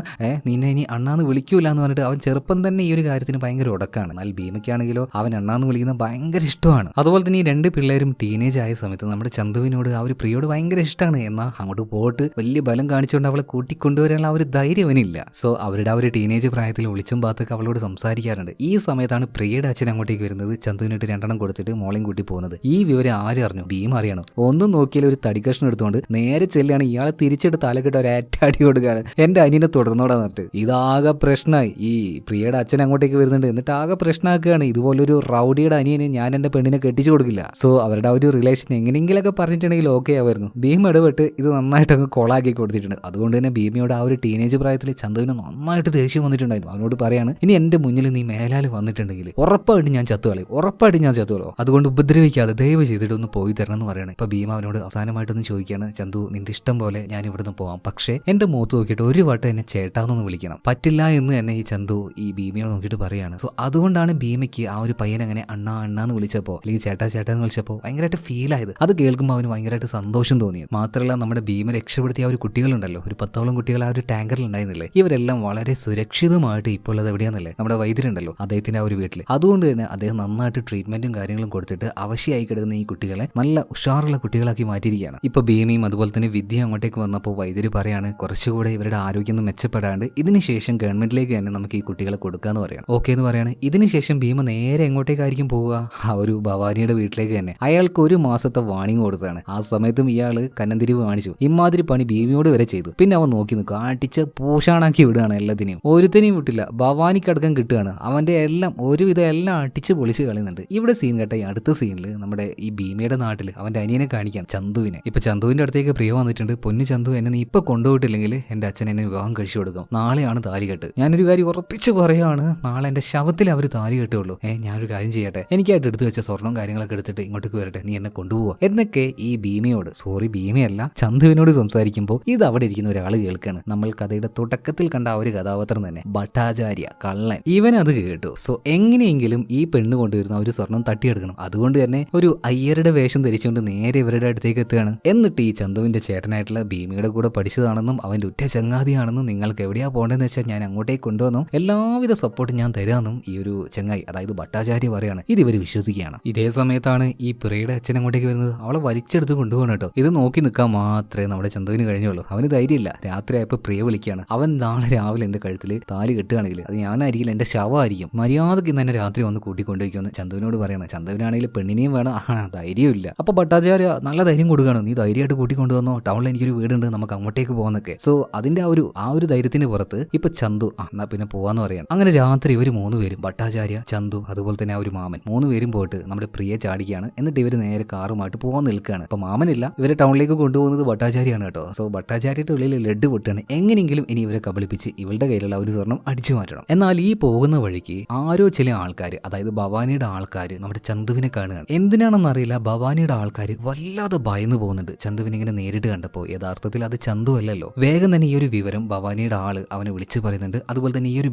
നിന്നെ ഇനി അണ്ണാന്ന് വിളിക്കൂല എന്ന് പറഞ്ഞിട്ട് അവൻ ചെറുപ്പം തന്നെ ഈ ഒരു കാര്യത്തിന് ഭയങ്കര ഉടക്കാണ്. എന്നാൽ ഭീമയ്ക്കാണെങ്കിലോ അവൻ അണ്ണാന്ന് വിളിക്കുന്നത് ഭയങ്കര ഇഷ്ടമാണ്. അതുപോലെ തന്നെ ഈ 2 പിള്ളേരും ടീനേജ് ആയ സമയത്ത് നമ്മുടെ ചന്തുവിനോട് ആ ഒരു പ്രിയോട് ഭയങ്കര ഇഷ്ടമാണ്. എന്നാൽ അങ്ങോട്ട് പോയിട്ട് വലിയ ബലം കാണിച്ചുകൊണ്ട് അവളെ കൂട്ടിക്കൊണ്ടുവരാനുള്ള ആ ഒരു ധൈര്യം അവനില്ല. സോ അവരുടെ ആ ഒരു ടീനേജ് പ്രായത്തിൽ ഒളിച്ചും പാത്തൊക്കെ അവളോട് സംസാരിക്കാറുണ്ട്. ഈ സമയത്താണ് പ്രിയയുടെ അച്ഛൻ അങ്ങോട്ടേക്ക് വരുന്നത്, ചന്തുവിനിട്ട് 2 കൊടുത്തിട്ട് മോളെയും കൂട്ടി പോകുന്നത്. ഈ വിവരം ആരും അറിഞ്ഞു? ഭീമ അറിയണോ? ഒന്നും നോക്കിയാൽ ഒരു തടിക്കഷ്ണം എടുത്തുകൊണ്ട് നേരെ ചെല്ലുകയാണ്. ഇയാളെ തിരിച്ചിട്ട് തലക്കിട്ട് ഒരു അറ്റാടി കൊടുക്കുകയാണ്, എന്റെ അനിയനെ തുടർന്നോടാ നട്ട്. ഇതാകെ പ്രശ്നമായി. ഈ പ്രിയയുടെ അച്ഛൻ അങ്ങോട്ടേക്ക് വരുന്നുണ്ട്. എന്നിട്ട് ആകെ പ്രശ്നമാക്കുകയാണ്. ഇതുപോലൊരു റൗഡിയുടെ അനിയന് ഞാൻ എന്റെ പെണ്ണിനെ കെട്ടിച്ചു കൊടുക്കില്ല. സോ അവരുടെ ആ ഒരു റിലേഷൻ എങ്ങനെയെങ്കിലൊക്കെ പറഞ്ഞിട്ടുണ്ടെങ്കിൽ ഓക്കെ ആവായിരുന്നു. ഭീം ഇടപെട്ട് ഇത് നന്നായിട്ട് അങ്ങ് കൊളാക്കി കൊടുത്തിട്ടുണ്ട്. അതുകൊണ്ട് തന്നെ ഭീമിയോട് ആ ഒരു ടീനേജ് പ്രായത്തിൽ ചന്തുവിന് നന്നായിട്ട് ദേഷ്യം വന്നിട്ടുണ്ടായിരുന്നു. അവനോട് പറയാണ്, ഇനി എന്റെ മുന്നിൽ നീ മേലാൽ വന്നിട്ടുണ്ടെങ്കിൽ ഉറപ്പായിട്ട് ഞാൻ ചത്തുകളയും, ഉറപ്പായിട്ട് ഞാൻ ചത്തുകളോ, അതുകൊണ്ട് ഉപദ്രവിക്കാതെ ദയവ് ചെയ്തിട്ട് ഒന്ന് പോയി തരണം എന്ന് പറയണേ. ഇപ്പൊ ഭീമ അവനോട് അവസാനമായിട്ടൊന്ന് ചോദിക്കുകയാണ്, ചന്തു നിന്റെ ഇഷ്ടം പോലെ ഞാൻ ഇവിടുന്ന് പോവാം, പക്ഷേ എന്റെ മുഖത്ത് നോക്കിയിട്ട് ഒരു വട്ടം എന്നെ ചേട്ടാന്നൊന്ന് വിളിക്കണം. പറ്റില്ല എന്ന് തന്നെ ഈ ചന്തു ഈ ഭീമയോട് നോക്കിയിട്ട് പറയാണ്. സോ അതുകൊണ്ടാണ് ഭീമയ്ക്ക് ആ ഒരു പയ്യൻ അങ്ങനെ അണ്ണാ അണ്ണാന്ന് വിളിച്ചപ്പോൾ അല്ലെങ്കിൽ ചേട്ടാ ചേട്ടാന്ന് വിളിച്ചപ്പോൾ ഭയങ്കരമായിട്ട് ഫീൽ ആയത്. അത് കേൾക്കുമ്പോൾ അവന് ഭയങ്കരമായിട്ട് സന്തോഷം തോന്നിയത്. മാത്രമല്ല നമ്മുടെ ഭീമ രക്ഷപ്പെടുത്തിയ ആ ഒരു കുട്ടികളുണ്ടല്ലോ, ഒരു 10ഓളം കുട്ടികൾ ആ ഒരു ടാങ്കറിൽ ഉണ്ടായിരുന്നില്ലേ, ഇവരെല്ലാം വളരെ സുരക്ഷിതമായിട്ട് ഇപ്പോൾ ഉള്ളത് എവിടെയാണെന്നല്ലേ, നമ്മുടെ വൈദ്യരുണ്ടല്ലോ അദ്ദേഹത്തിന്റെ ആ ഒരു വീട്ടിൽ. അതുകൊണ്ട് തന്നെ അദ്ദേഹം നന്നായിട്ട് ട്രീറ്റ്മെന്റും കാര്യങ്ങളും കൊടുത്തിട്ട് അവശയായി കിടക്കുന്ന ഈ കുട്ടികളെ നല്ല ഉഷാറുള്ള കുട്ടികളാക്കി മാറ്റിയിരിക്കുകയാണ്. ഇപ്പൊ ഭീമയും അതുപോലെ തന്നെ വിദ്യ അങ്ങോട്ടേക്ക് വന്നപ്പോൾ വൈദ്യര് പറയാണ് കുറച്ചുകൂടെ ഇവരുടെ ആരോഗ്യം മെച്ചപ്പെടാണ്ട് ഇതിനുശേഷം ഗവൺമെന്റിലേക്ക് തന്നെ നമുക്ക് ഈ കുട്ടികളെ കൊടുക്കാന്ന് പറയണം. ഓക്കെ എന്ന് പറയാണ്. ഇതിനുശേഷം ഭീമ നേരെ എങ്ങോട്ടേക്കായിരിക്കും പോവുക? ആ ഒരു ഭവാനിയുടെ വീട്ടിലേക്ക് തന്നെ. അയാൾക്ക് 1 മാസത്തെ വാണിംഗ് കൊടുത്താണ്. ആ സമയത്തും ഇയാള് കന്നന്തിരിവ് കാണിച്ചു. ഇമാതിരി പണി ഭീമിയോട് വരെ ചെയ്തു. പിന്നെ അവൻ നോക്കി നിൽക്കും, അടിച്ച് പൂഷാണാക്കി വിടുകയാണ് എല്ലാത്തിനെയും. ഒരുത്തിനെയും വിട്ടില്ല. ഭവാനിക്കടക്കം കിട്ടുകയാണ്. അവന്റെ എല്ലാം ഒരുവിധം എല്ലാം അടിച്ച് പൊളിച്ച് കളയുന്നുണ്ട്. ഇവിടെ സീൻ കേട്ട ഈ അടുത്ത സീനിൽ നമ്മുടെ ഈ ഭീമയുടെ നാട്ടിൽ അവന്റെ അനിയനെ കാണിക്കാൻ, ചന്തുവിനെ. ഇപ്പൊ ചന്തുവിന്റെ അടുത്തേക്ക് പ്രിയ വന്നിട്ടുണ്ട്. പൊന്നു ചന്തു, എന്നെ നീ ഇപ്പൊ കൊണ്ടുപോയിട്ടില്ലെങ്കിൽ എന്റെ അച്ഛൻ എന്നെ വിവാഹം കഴിച്ചു കൊടുക്കും. നാളെയാണ് താലികെട്ട്. ഞാനൊരു കാര്യം ഉറപ്പിച്ച് പറയാണ്, നാളെ എന്റെ ശവത്തിൽ അവർ താലി കെട്ടുള്ളൂ. ഞാനൊരു കാര്യം ചെയ്യട്ടെ, എനിക്കായിട്ട് എടുത്തു വെച്ച സ്വർണ്ണം കാര്യങ്ങളൊക്കെ എടുത്തിട്ട് ഇങ്ങോട്ടേക്ക് വരട്ടെ, നീ എന്നെ കൊണ്ടുപോവാ എന്നൊക്കെ ഈ ഭീമയോട്, സോറി ഭീമയല്ല ചന്തുവിനോട് സംസാരിക്കുമ്പോൾ ഇത് അവിടെ ഇരിക്കുന്ന ഒരാൾ കേൾക്കാണ്. നമ്മൾ കഥയുടെ തുടക്കത്തിൽ കണ്ട ആ ഒരു കഥാപാത്രം തന്നെ, ഭട്ടാചാര്യ കള്ളൻ. ഇവനത് കേട്ടു. സോ എങ്ങനെയെങ്കിലും ഈ പെണ്ണ് കൊണ്ടുവരുന്ന ഒരു സ്വർണം തട്ടിയെടുക്കണം. അതുകൊണ്ട് തന്നെ ഒരു അയ്യരുടെ വേഷം ധരിച്ചുകൊണ്ട് നേരെ ഇവരുടെ അടുത്തേക്ക് എത്തുകയാണ്. എന്നിട്ട് ഈ ചന്തുവിന്റെ ചേട്ടനായിട്ടുള്ള ഭീമയുടെ കൂടെ പഠിച്ചതാണെന്നും അവന്റെ ഉറ്റ ചങ്ങാതിയാണെന്നും നിങ്ങൾക്ക് എവിടെയാ പോകേണ്ടതെന്ന് വെച്ചാൽ ഞാൻ അങ്ങോട്ടേക്ക് കൊണ്ടുവന്നു, എല്ലാവിധ സപ്പോർട്ടും ഞാൻ തരാമെന്നും ഈ ഒരു ചങ്ങായി, അതായത് ഭട്ടാചാര്യ പറയാണ്. ഇത് ഇവർ വിശ്വസിക്കുകയാണ്. ഇതേ സമയത്താണ് ഈ പ്രിയയുടെ അച്ഛൻ അങ്ങോട്ടേക്ക് വരുന്നത്. അവളെ വലിച്ചെടുത്ത് കൊണ്ടുപോകണം കേട്ടോ. ഇത് നോക്കി നിൽക്കാൻ മാത്രമേ നമ്മുടെ ചന്തുവിന് കഴിഞ്ഞുള്ളൂ. അവന് ധൈര്യമില്ല. രാത്രിയായപ്പോൾ പ്രിയ വിളിക്കുകയാണ്. അവൻ നാളെ രാവിലെ എന്റെ കഴുത്തിൽ താലി കെട്ടുകയാണെങ്കിൽ അത് ഞാനായിരിക്കില്ല, എന്റെ ശവമായിരിക്കും. മര്യാദയ്ക്ക് ഇന്ന് തന്നെ രാത്രി വന്ന് കൂട്ടിക്കൊണ്ടുവയ്ക്കുമെന്ന് ചന്തുവിനോട് പറയണം. ചന്തുവിനാണെങ്കിൽ പെണ്ണിനെയും വേണം, ധൈര്യമില്ല. അപ്പൊ ഭട്ടാചാര്യ നല്ല ധൈര്യം കൊടുക്കുകയാണ്. നീ ധൈര്യമായിട്ട് കൂട്ടിക്കൊണ്ടുവന്നോ, ടൗണിൽ എനിക്കൊരു വീടുണ്ട്, നമുക്ക് അങ്ങോട്ടേക്ക് പോകാന്നൊക്കെ. സോ അതിന്റെ ആ ഒരു ധൈര്യത്തിന് പുറത്ത് ഇപ്പൊ ചന്തു എന്നാ പിന്നെ പോവാന്ന് പറയാണ്. അങ്ങനെ രാത്രി ഇവർ 3 പേരും, ഭട്ടാചാര്യ, ചന്തു, അതുപോലെ തന്നെ ആ ഒരു മാമൻ, 3 പേരും പോയിട്ട് നമ്മുടെ പ്രിയ ചാടിക്കുകയാണ്. എന്നിട്ട് ഇവർ നേരെ കാറുമായിട്ട് പോകാൻ നിൽക്കുകയാണ്. അപ്പൊ മാമനില്ല, ഇവരെ ടൗണിലേക്ക് കൊണ്ടുപോകുന്നത് ഭട്ടാചാര്യാണ് കേട്ടോ. സോ ഭട്ടാചാര്യയുടെ ഉള്ളിൽ ലഡ് പൊട്ടാണ്. എങ്ങനെയെങ്കിലും ഇനി ഇവരെ കബളിപ്പിച്ച് ഇവളുടെ കയ്യിലുള്ള ഒരു സ്വർണം അടിച്ചു മാറ്റണം. എന്നാൽ ഈ പോകുന്ന വഴിക്ക് ആരോ ചില ആൾക്കാർ, അതായത് ഭവാനിയുടെ ആൾക്കാർ നമ്മുടെ ചന്തുവിനെ കാണുകയാണ്. എന്തിനാണെന്ന് അറിയില്ല, ഭവാനിയുടെ ആൾക്കാർ വല്ലാതെ ഭയന്നു പോകുന്നുണ്ട് ചന്തുവിനെ ഇങ്ങനെ നേരിട്ട് കണ്ടപ്പോൾ. യഥാർത്ഥത്തിൽ അത് ചന്തു അല്ലല്ലോ. വേഗം തന്നെ ഈ ഒരു വിവരം ഭവാനിയുടെ ആള് അവനെ വിളിച്ചു പറയുന്നുണ്ട്. അതുപോലെ തന്നെ ഈ ഒരു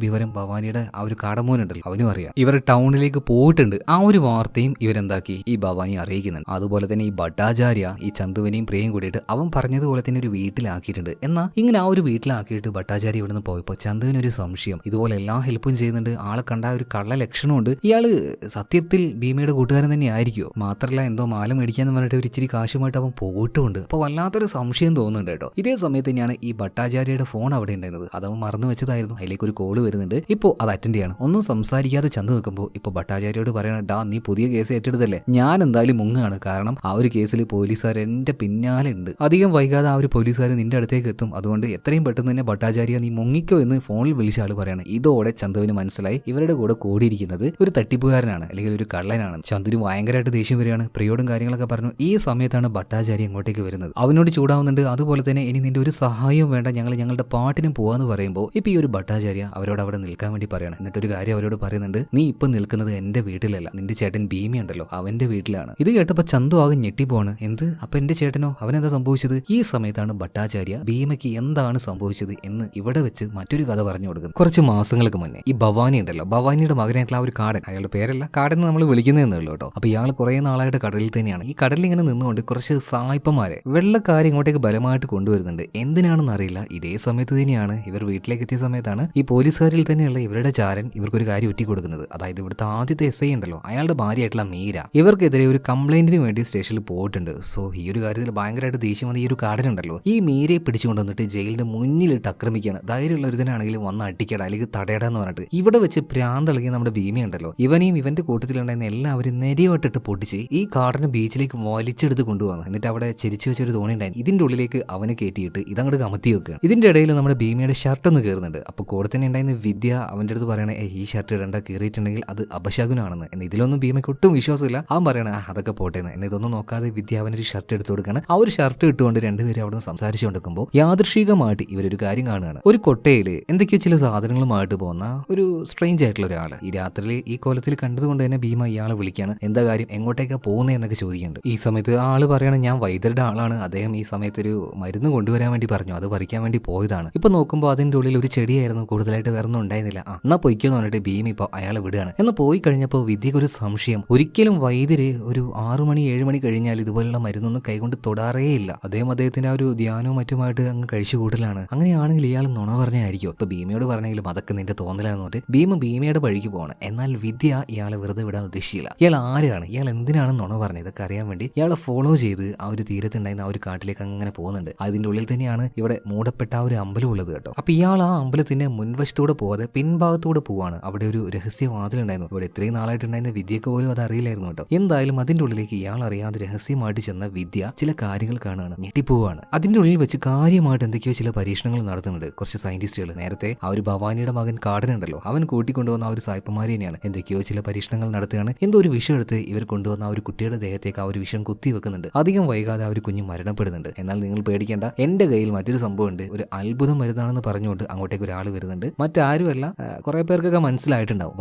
വിവരം ഭവാനിയുടെ ആ ഒരു കാടമോനുണ്ടല്ലോ അവനും അറിയാം. ഇവർ ടൗണിലേക്ക് പോയിട്ടുണ്ട്. ആ ഒരു വാർത്തയും ഇവരെന്താക്കി ഈ ഭവാനി അറിയിക്കുന്നുണ്ട്. അതുപോലെ തന്നെ ഈ ഭട്ടാചാര്യ ഈ ചന്തുവിനെയും പ്രിയയും കൂടിയിട്ട് അവൻ പറഞ്ഞതുപോലെ തന്നെ ഒരു വീട്ടിലാക്കിയിട്ടുണ്ട്. എന്നാൽ ഇങ്ങനെ ആ ഒരു വീട്ടിലാക്കിയിട്ട് ഭട്ടാചാര്യ ഇവിടുന്ന് പോയപ്പോൾ ചന്തുവിനൊരു സംശയം. ഇതുപോലെ എല്ലാ ഹെൽപ്പും ചെയ്യുന്നുണ്ട്, ആളെ കണ്ട ഒരു കള്ള ലക്ഷണമുണ്ട്, ഇയാള് സത്യത്തിൽ ഭീമയുടെ കൂട്ടുകാരൻ തന്നെ ആയിരിക്കുമോ? മാത്രമല്ല എന്തോ മാല മേടിക്കാന്ന് പറഞ്ഞിട്ട് ഒരു ഇച്ചിരി കാശുമായിട്ട് അവൻ പോയിട്ടുമുണ്ട്. അപ്പൊ വല്ലാത്തൊരു സംശയം തോന്നുന്നുണ്ട് കേട്ടോ. ഇതേ സമയത്ത് തന്നെയാണ് ഈ ഭട്ടാചാര്യയുടെ ഫോൺ അവിടെ ഉണ്ടായിരുന്നത്. അതവൻ മറന്നു വെച്ചതായിരുന്നു. അതിലേക്ക് ഒരു കോള് വരുന്നുണ്ട്. ഇപ്പോൾ അത് അറ്റൻഡ് ചെയ്യണം. ഒന്നും സംസാരിക്കാതെ ചന്തു നിൽക്കുമ്പോൾ ഇപ്പൊ ഭട്ടാചാര്യയോട് പറയണം, ഡാ നീ പുതിയ കേസ് ഏറ്റെടുത്തല്ലേ, ഞാൻ എന്തായാലും മുങ്ങാണ്. കാരണം ആ ഒരു കേസിൽ പോലീസുകാർ എന്റെ പിന്നാലെ ഉണ്ട്. അധികം വൈകാതെ ആ ഒരു പോലീസുകാർ നിന്റെ അടുത്തേക്ക് എത്തും. അതുകൊണ്ട് എത്രയും പെട്ടെന്ന് തന്നെ ഭട്ടാചാര്യ നീ മുങ്ങിക്കോ എന്ന് ഫോണിൽ വിളിച്ച ആള് പറയണം. ഇതോടെ ചന്തുവിന് മനസ്സിലായി ഇവരുടെ കൂടെ കൂടിയിരിക്കുന്നത് ഒരു തട്ടിപ്പുകാരനാണ്, അല്ലെങ്കിൽ ഒരു കള്ളനാണ്. ചന്തുവിന് ഭയങ്കരമായിട്ട് ദേഷ്യം വരികയാണ്. പ്രിയോടും കാര്യങ്ങളൊക്കെ പറഞ്ഞു. ഈ സമയത്താണ് ഭട്ടാചാര്യ ഇങ്ങോട്ടേക്ക് വരുന്നത്. അവനോട് ചൂടാവുന്നുണ്ട്. അതുപോലെ തന്നെ ഇനി നിന്റെ ഒരു സഹായവും വേണ്ട, ഞങ്ങളുടെ പാട്ടിനും പോവാന്ന് പറയുമ്പോൾ ഇപ്പൊ ഈ ഒരു ഭട്ടാചാര്യ അവരോട് അവിടെ നിൽക്കാൻ വേണ്ടി പറയണം. എന്നിട്ടൊരു കാര്യം അവരോട് പറയുന്നുണ്ട്, നീ ഇപ്പൊ നിൽക്കുന്നത് എന്റെ വീട്ടിലല്ല, നിന്റെ ചേട്ടൻ ഭീമി ഉണ്ടല്ലോ അവന്റെ വീട്ടിലാണ്. ഇത് കേട്ടപ്പോ ചന്തു ആകെ ഞെട്ടിപ്പോണ്. എന്ത്, അപ്പൊ എന്റെ ചേട്ടനോ, അവനെന്താ സംഭവിച്ചത്? ഈ സമയത്താണ് ഭട്ടാചാര്യ ഭീമയ്ക്ക് എന്താണ് സംഭവിച്ചത് എന്ന് ഇവിടെ വെച്ച് മറ്റൊരു കഥ പറഞ്ഞു കൊടുക്കുന്നത്. കുറച്ച് മാസങ്ങൾക്ക് മുന്നേ ഈ ഭവാനി ഉണ്ടല്ലോ, ഭവാനിയുടെ മകനായിട്ടുള്ള ആ ഒരു കാടൻ, അയാളുടെ പേരല്ല കാടൻ നമ്മൾ വിളിക്കുന്നതെന്നേ ഉള്ളൂ കേട്ടോ. അപ്പൊ ഇയാൾ കുറെ നാളായിട്ട് കടലിൽ തന്നെയാണ്. ഈ കടലിൽ ഇങ്ങനെ നിന്നുകൊണ്ട് കുറച്ച് സായിപ്പന്മാരെ വെള്ളക്കാരെ ഇങ്ങോട്ടേക്ക് ബലമായിട്ട് കൊണ്ടുവരുന്നുണ്ട്. എന്തിനാണെന്ന് അറിയില്ല. ഇതേ സമയത്ത് തന്നെയാണ് ഇവർ വീട്ടിലേക്ക് എത്തിയ സമയത്താണ് ഈ പോലീസുകാരിൽ തന്നെയുള്ള ഇവരുടെ ചാരൻ ഇവർക്കൊരു കാര്യം ഒറ്റി കൊടുക്കുന്നത്. അതായത് ഇവിടുത്തെ ആദ്യത്തെ SI ഉണ്ടല്ലോ, അയാളുടെ ഭാര്യയായിട്ടുള്ള മീര ഇവർക്കെതിരെ ഒരു കംപ്ലൈന്റിന് വേണ്ടി സ്റ്റേഷനിൽ പോയിട്ടുണ്ട്. സോ ഈ ഒരു കാര്യത്തിൽ ഭയങ്കരമായിട്ട് ദേഷ്യം വന്ന ഈ ഒരു കാടനുണ്ടല്ലോ ഈ മീരയെ പിടിച്ചുകൊണ്ടുവന്നിട്ട് ജയിലിന്റെ മുന്നിലിട്ട് ആക്രമിക്കുകയാണ്. ധൈര്യമുള്ള ഒരുത്തനാണെങ്കിലും വന്ന് അടിക്കട അല്ലെങ്കിൽ തടയടാന്ന് പറഞ്ഞിട്ട് ഇവിടെ വെച്ച് പ്രാന്തളകിയ നമ്മുടെ ഭീമയുണ്ടല്ലോ, ഇവനെയും ഇവന്റെ കൂട്ടത്തിലുണ്ടായിരുന്ന എല്ലാവരും നെരിയോട്ടിട്ട് പൊട്ടിച്ച് ഈ കാടനെ ബീച്ചിലേക്ക് വലിച്ചെടുത്ത് കൊണ്ടുവന്നു. എന്നിട്ട് അവിടെ ചിരിച്ചു വെച്ചൊരു തോണി ഉണ്ടായിരുന്നു. ഇതിന്റെ ഉള്ളിലേക്ക് അവനെ കയറ്റിയിട്ട് ഇതങ്ങോട്ട് കമത്തി വെക്കുകയാണ്. ഇതിന്റെ ഇടയിൽ നമ്മുടെ ഭീമയുടെ ഷർട്ട് ഒന്ന് കയറുന്നുണ്ട്. അപ്പൊ കൂടെ തന്നെ ഉണ്ടായിരുന്ന ഉണ്ടായിരുന്ന വിദ്യ അവന്റെ അടുത്ത് പറയണേ ഈ ഷർട്ട് ഇടണ്ട, കീറിയിട്ടുണ്ടെങ്കിൽ അത് അപശകുനാണെന്ന്. എന്ന് ഇതിലൊന്നും ഭീമയ്ക്ക് ഒട്ടും വിശ്വാസമില്ല. അവൻ പറയണ അതൊക്കെ പോട്ടേന്ന്. എന്ന് ഇതൊന്നും നോക്കാതെ വിദ്യ അവനൊരു ഷർട്ട് എടുത്തു കൊടുക്കുകയാണ്. ആ ഒരു ഷർട്ട് ഇട്ടുകൊണ്ട് രണ്ടുപേരും അവിടെ നിന്ന് സംസാരിച്ചു കൊണ്ടിരിക്കുമ്പോൾ യാദൃശികമായിട്ട് ഇവരൊരു കാര്യം കാണുകയാണ്. ഒരു കൊട്ടയില് എന്തൊക്കെയോ ചില സാധനങ്ങളുമായിട്ട് പോകുന്ന ഒരു സ്ട്രേഞ്ച് ആയിട്ടുള്ള ഒരാള് ഈ രാത്രിയിൽ ഈ കോലത്തിൽ കണ്ടതുകൊണ്ട് തന്നെ ഭീമ ഇയാളെ വിളിക്കാണ്. എന്താ കാര്യം, എങ്ങോട്ടേക്കാ പോകുന്നത് എന്നൊക്കെ ചോദിക്കുന്നുണ്ട്. ഈ സമയത്ത് ആള് പറയണം ഞാൻ വൈദ്യരുടെ ആളാണ്, അദ്ദേഹം ഈ സമയത്ത് ഒരു മരുന്ന് കൊണ്ടുവരാൻ വേണ്ടി പറഞ്ഞു, അത് പറിക്കാൻ വേണ്ടി പോയതാണ്. ഇപ്പൊ നോക്കുമ്പോൾ അതിന്റെ ഉള്ളിൽ ഒരു ചെടിയായിരുന്നു, കൂടുതലായിട്ട് വേറെ ഒന്നും ഉണ്ടായിരുന്നില്ല. എന്നാ പൊയ്ക്കോന്ന് പറഞ്ഞിട്ട് ഭീമ ഇപ്പൊ അയാളെ വിടുകയാണ്. എന്ന് പോയി കഴിഞ്ഞപ്പോൾ വിദ്യക്ക് ഒരു സംശയം, ഒരിക്കലും വൈദ്യര് ഒരു 6 മണി 7 മണി കഴിഞ്ഞാൽ ഇതുപോലുള്ള മരുന്നൊന്നും കൈകൊണ്ട് തൊടാറേ ഇല്ല. അദ്ദേഹത്തിന്റെ ആ ഒരു ധ്യാനവും മറ്റുമായിട്ട് അങ്ങ് കഴിച്ചു കൂട്ടലാണ്. അങ്ങനെയാണെങ്കിൽ ഇയാൾ നുണ പറഞ്ഞായിരിക്കും. ഇപ്പൊ ഭീമയോട് പറഞ്ഞെങ്കിലും അതൊക്കെ നിന്റെ തോന്നലാന്ന് പറഞ്ഞിട്ട് ഭീമയുടെ വഴിക്ക് പോകണം. എന്നാൽ വിദ്യ ഇയാളെ വെറുതെ വിടാൻ ഉദ്ദേശിച്ചില്ല. ഇയാൾ ആരാണ്, ഇയാൾ എന്തിനാണ് നുണ പറഞ്ഞത് ഇതൊക്കെ അറിയാൻ വേണ്ടി ഇയാളെ ഫോളോ ചെയ്ത് ആ ഒരു തീരത്തുണ്ടായിരുന്ന ആ ഒരു കാട്ടിലേക്ക് അങ്ങനെ പോകുന്നുണ്ട്. അതിന്റെ ഉള്ളിൽ തന്നെയാണ് ഇവിടെ മൂടപ്പെട്ട ആ ഒരു അമ്പലം ഉള്ളത് കേട്ടോ. അപ്പൊ ഇയാൾ ആ അമ്പലത്തിന്റെ മുൻവശത്തൂടെ പോകാതെ പിൻഭാഗത്തൂടെ പോവാണ്. അവിടെ ഒരു രഹസ്യവാതിലുണ്ടായിരുന്നു. ഇവിടെ ഇത്രയും നാളായിട്ടുണ്ടായിരുന്ന വിദ്യക്ക് പോലും അത് അറിയില്ലായിരുന്നു കേട്ടോ. എന്തായാലും അതിന്റെ ഉള്ളിലേക്ക് ഇയാൾ അറിയാതെ രഹസ്യമായിട്ട് ചെന്ന വിദ്യ ചില കാര്യങ്ങൾ കാണുകയാണ്, ഞെട്ടിപ്പോവാണ്. അതിന്റെ ഉള്ളിൽ വെച്ച് കാര്യമായിട്ട് എന്തൊക്കെയോ ചില പരീക്ഷണങ്ങൾ നടത്തുന്നുണ്ട് കുറച്ച് സയന്റിസ്റ്റുകൾ. നേരത്തെ ആ ഒരു ഭവാനിയുടെ മകൻ കാടനുണ്ടല്ലോ, അവൻ കൂട്ടിക്കൊണ്ടുവന്ന ആ ഒരു സായിപ്പന്മാരി തന്നെയാണ് എന്തൊക്കെയോ ചില പരീക്ഷണങ്ങൾ നടത്തുകയാണ്. എന്തോ ഒരു വിഷം എടുത്ത് ഇവർ കൊണ്ടുവന്ന ആ ഒരു കുട്ടിയുടെ ദേഹത്തേക്ക് ആ ഒരു വിഷം കുത്തി വെക്കുന്നുണ്ട്. അധികം വൈകാതെ ആ ഒരു കുഞ്ഞ് മരണപ്പെടുന്നുണ്ട്. എന്നാൽ നിങ്ങൾ പേടിക്കേണ്ട, എന്റെ കയ്യിൽ മറ്റൊരു സംഭവം ഉണ്ട്, ഒരു അത്ഭുതം മരുന്നാണെന്ന് പറഞ്ഞുകൊണ്ട് അങ്ങോട്ടേക്ക് ഒരാൾ വരുന്നുണ്ട്. മറ്റാരുമല്ല, കുറെ പേർക്കൊക്കെ മനസ്സിലായിട്ടുണ്ടാവും,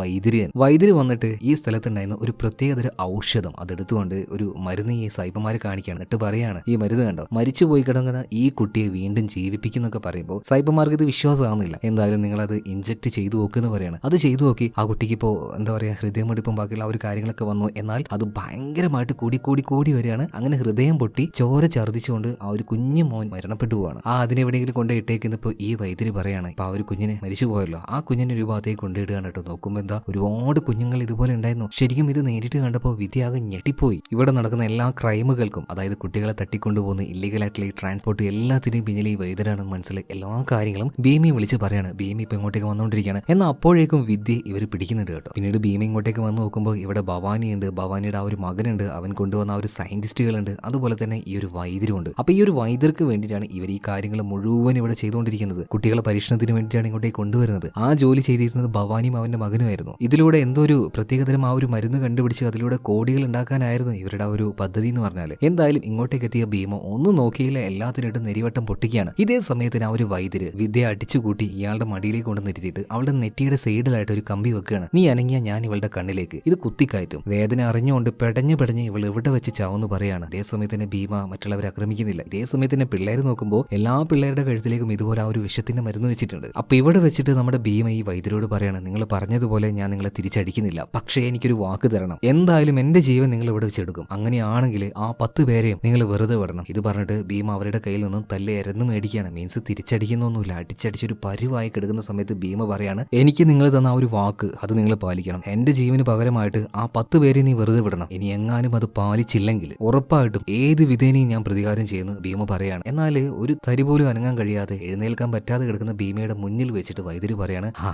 വൈദ്യര് വന്നിട്ട് ഈ സ്ഥലത്തുണ്ടായിരുന്ന ഒരു പ്രത്യേകതര ഔഷധം അതെടുത്തുകൊണ്ട് ഒരു മരുന്ന് ഈ സായിപ്പന്മാരെ കാണിക്കുകയാണ്. എന്നിട്ട് പറയാണ്, ഈ മരുന്ന് കണ്ടോ, മരിച്ചു പോയി കിടങ്ങുന്ന ഈ കുട്ടിയെ വീണ്ടും ജീവിപ്പിക്കുന്നൊക്കെ പറയുമ്പോൾ സായിപ്പന്മാർക്ക് ഇത് വിശ്വാസമാകുന്നില്ല. എന്തായാലും നിങ്ങൾ അത് ഇഞ്ചക്ട് ചെയ്തു നോക്കുമെന്ന് പറയാണ്. അത് ചെയ്തു നോക്കി ആ കുട്ടിക്ക് ഇപ്പോൾ എന്താ പറയാ ഹൃദയമിടിപ്പും ബാക്കിയുള്ള ആ ഒരു കാര്യങ്ങളൊക്കെ വന്നു. എന്നാൽ അത് ഭയങ്കരമായിട്ട് കൂടി വരികയാണ്. അങ്ങനെ ഹൃദയം പൊട്ടി ചോര ഛർദ്ദിച്ചുകൊണ്ട് ആ ഒരു കുഞ്ഞു മോൻ മരണപ്പെട്ടു പോവാണ്. അതിനെവിടെയെങ്കിലും കൊണ്ട് ഇട്ടേക്കുന്നപ്പോൾ ഈ വൈദ്യര് പറയാണ്, ഇപ്പൊ ആ ഒരു കുഞ്ഞിനെ മരിച്ചു പോയല്ലോ, ആ കുഞ്ഞിനെ ഒരു ഭാഗത്തേക്ക് കൊണ്ടിടുകയാണ് കേട്ടോ. നോക്കുമ്പോൾ എന്താ ഒരുപാട് കുഞ്ഞുങ്ങൾ ഇതുപോലെ ഉണ്ടായിരുന്നു. ശരിക്കും ഇത് നേരിട്ട് കണ്ടപ്പോൾ വിദ്യാകെ ഞെട്ടിപ്പോയി. ഇവിടെ നടക്കുന്ന എല്ലാ ക്രൈമുകൾക്കും, അതായത് കുട്ടികളെ തട്ടിക്കൊണ്ടുപോകുന്ന ഇല്ലീഗലായിട്ടുള്ള ഈ ട്രാൻസ്പോർട്ട് എല്ലാത്തിനും പിന്നിൽ ഈ വൈദ്യരാണെന്ന് മനസ്സിലായി എല്ലാ കാര്യങ്ങളും ഭീമിയെ വിളിച്ച് പറയാണ്. ഭീമി ഇപ്പൊ ഇങ്ങോട്ടേക്ക് വന്നുകൊണ്ടിരിക്കുകയാണ്. എന്നാൽ അപ്പോഴേക്കും വിദ്യ ഇവർ പിടിക്കുന്നുണ്ട് കേട്ടോ. പിന്നീട് ഭീമി ഇങ്ങോട്ടേക്ക് വന്ന് നോക്കുമ്പോൾ ഇവിടെ ഭവാനിയുണ്ട്, ഭവാനിയുടെ ആ ഒരു മകനുണ്ട്, അവൻ കൊണ്ടുവന്ന ആ ഒരു സയന്റിസ്റ്റുകളുണ്ട്, അതുപോലെ തന്നെ ഈ ഒരു വൈദ്യരുണ്ട്. അപ്പൊ ഈ ഒരു വൈദ്യർക്ക് വേണ്ടിയിട്ടാണ് ഇവർ ഈ കാര്യങ്ങൾ മുഴുവൻ ഇവിടെ ചെയ്തുകൊണ്ടിരിക്കുന്നത്. കുട്ടികളെ പരീക്ഷണത്തിന് വേണ്ടിയിട്ടാണ് ഇങ്ങോട്ടേക്ക് കൊണ്ടുവരുന്നത്. ആ ജോലി ചെയ്തിരുന്നത് ഭവാനിയും അവന്റെ മകനുമായിരുന്നു. ഇതിലൂടെ എന്തോ ഒരു പ്രത്യേകതരം ആ ഒരു മരുന്ന് കണ്ടുപിടിച്ച് അതിലൂടെ കോടികൾ ഉണ്ടാക്കാനായിരുന്നു ഇവരുടെ ആ ഒരു പദ്ധതി എന്ന് പറഞ്ഞാൽ. എന്തായാലും ഇങ്ങോട്ടേക്ക് എത്തിയ ഭീമ ഒന്നും നോക്കിയില്ല, എല്ലാത്തിനായിട്ടും നെരിവട്ടം പൊട്ടിക്കുകയാണ്. ഇതേ സമയത്തിന് ആ ഒരു വൈദ്യര് വിദ്യ അടിച്ചുകൂട്ടി ഇയാളുടെ മടിയിലേക്ക് കൊണ്ട് നിർത്തിയിട്ട് അവളുടെ നെറ്റിയുടെ സൈഡിലായിട്ട് ഒരു കമ്പി വെക്കുകയാണ്. നീ അനങ്ങിയ ഞാൻ ഇവളുടെ കണ്ണിലേക്ക് ഇത് കുത്തിക്കയറ്റും. വേദന അറിഞ്ഞുകൊണ്ട് പെടഞ്ഞ് ഇവൾ എവിടെ വെച്ച് ചാവെന്ന് പറയാണ്. അതേ സമയത്ത് തന്നെ ഭീമ മറ്റുള്ളവരെ ആക്രമിക്കുന്നില്ല. ഇതേ സമയത്ത് തന്നെ പിള്ളേർ നോക്കുമ്പോൾ എല്ലാ പിള്ളേരുടെ കഴുത്തിലേക്കും ഇതുപോലെ ആ ഒരു വിഷത്തിന്റെ മരുന്ന് വെച്ചിട്ടുണ്ട്. അപ്പൊ ഇവിടെ വെച്ചിട്ട് നമ്മുടെ ഭീമ ഈ വൈദ്യരോട് പറയാണ്, നിങ്ങൾ പറഞ്ഞതുപോലെ ഞാൻ നിങ്ങളെ തിരിച്ചടിക്കുന്നില്ല, പക്ഷേ എനിക്കൊരു വാക്ക് തരണം, എന്തായാലും എന്റെ ജീവൻ നിങ്ങൾ ഇവിടെ വെച്ചെടുക്കും. അങ്ങനെയാണെങ്കിൽ ആ 10 പേരെയും നിങ്ങൾ വെറുതെ വിടണം. ഇത് പറഞ്ഞിട്ട് ഭീമ അവരുടെ കയ്യിൽ നിന്നും തല്ല് എരന്ന് മേടിക്കുകയാണ്. മീൻസ് തിരിച്ചടിക്കുന്നൊന്നുമില്ല, അടിച്ചടിച്ചൊരു പരുവായി കിടക്കുന്ന സമയത്ത് ഭീമ പറയാണ്, എനിക്ക് നിങ്ങൾ തന്ന ആ ഒരു വാക്ക് അത് നിങ്ങൾ പാലിക്കണം. എന്റെ ജീവന് പകരമായിട്ട് ആ 10 പേരെ നീ വെറുതെ വിടണം. ഇനി എങ്ങാനും അത് പാലിച്ചില്ലെങ്കിൽ ഉറപ്പായിട്ടും ഏത് വിധേനയും ഞാൻ പ്രതികാരം ചെയ്യുന്നു ഭീമ പറയാണ്. എന്നാൽ ഒരു തരി പോലും അനങ്ങാൻ കഴിയാതെ എഴുന്നേൽക്കാൻ പറ്റാതെ കിടക്കുന്ന ഭീമയുടെ മുന്നിൽ വെച്ചിട്ട് വൈദ്യര് പറയാണ്,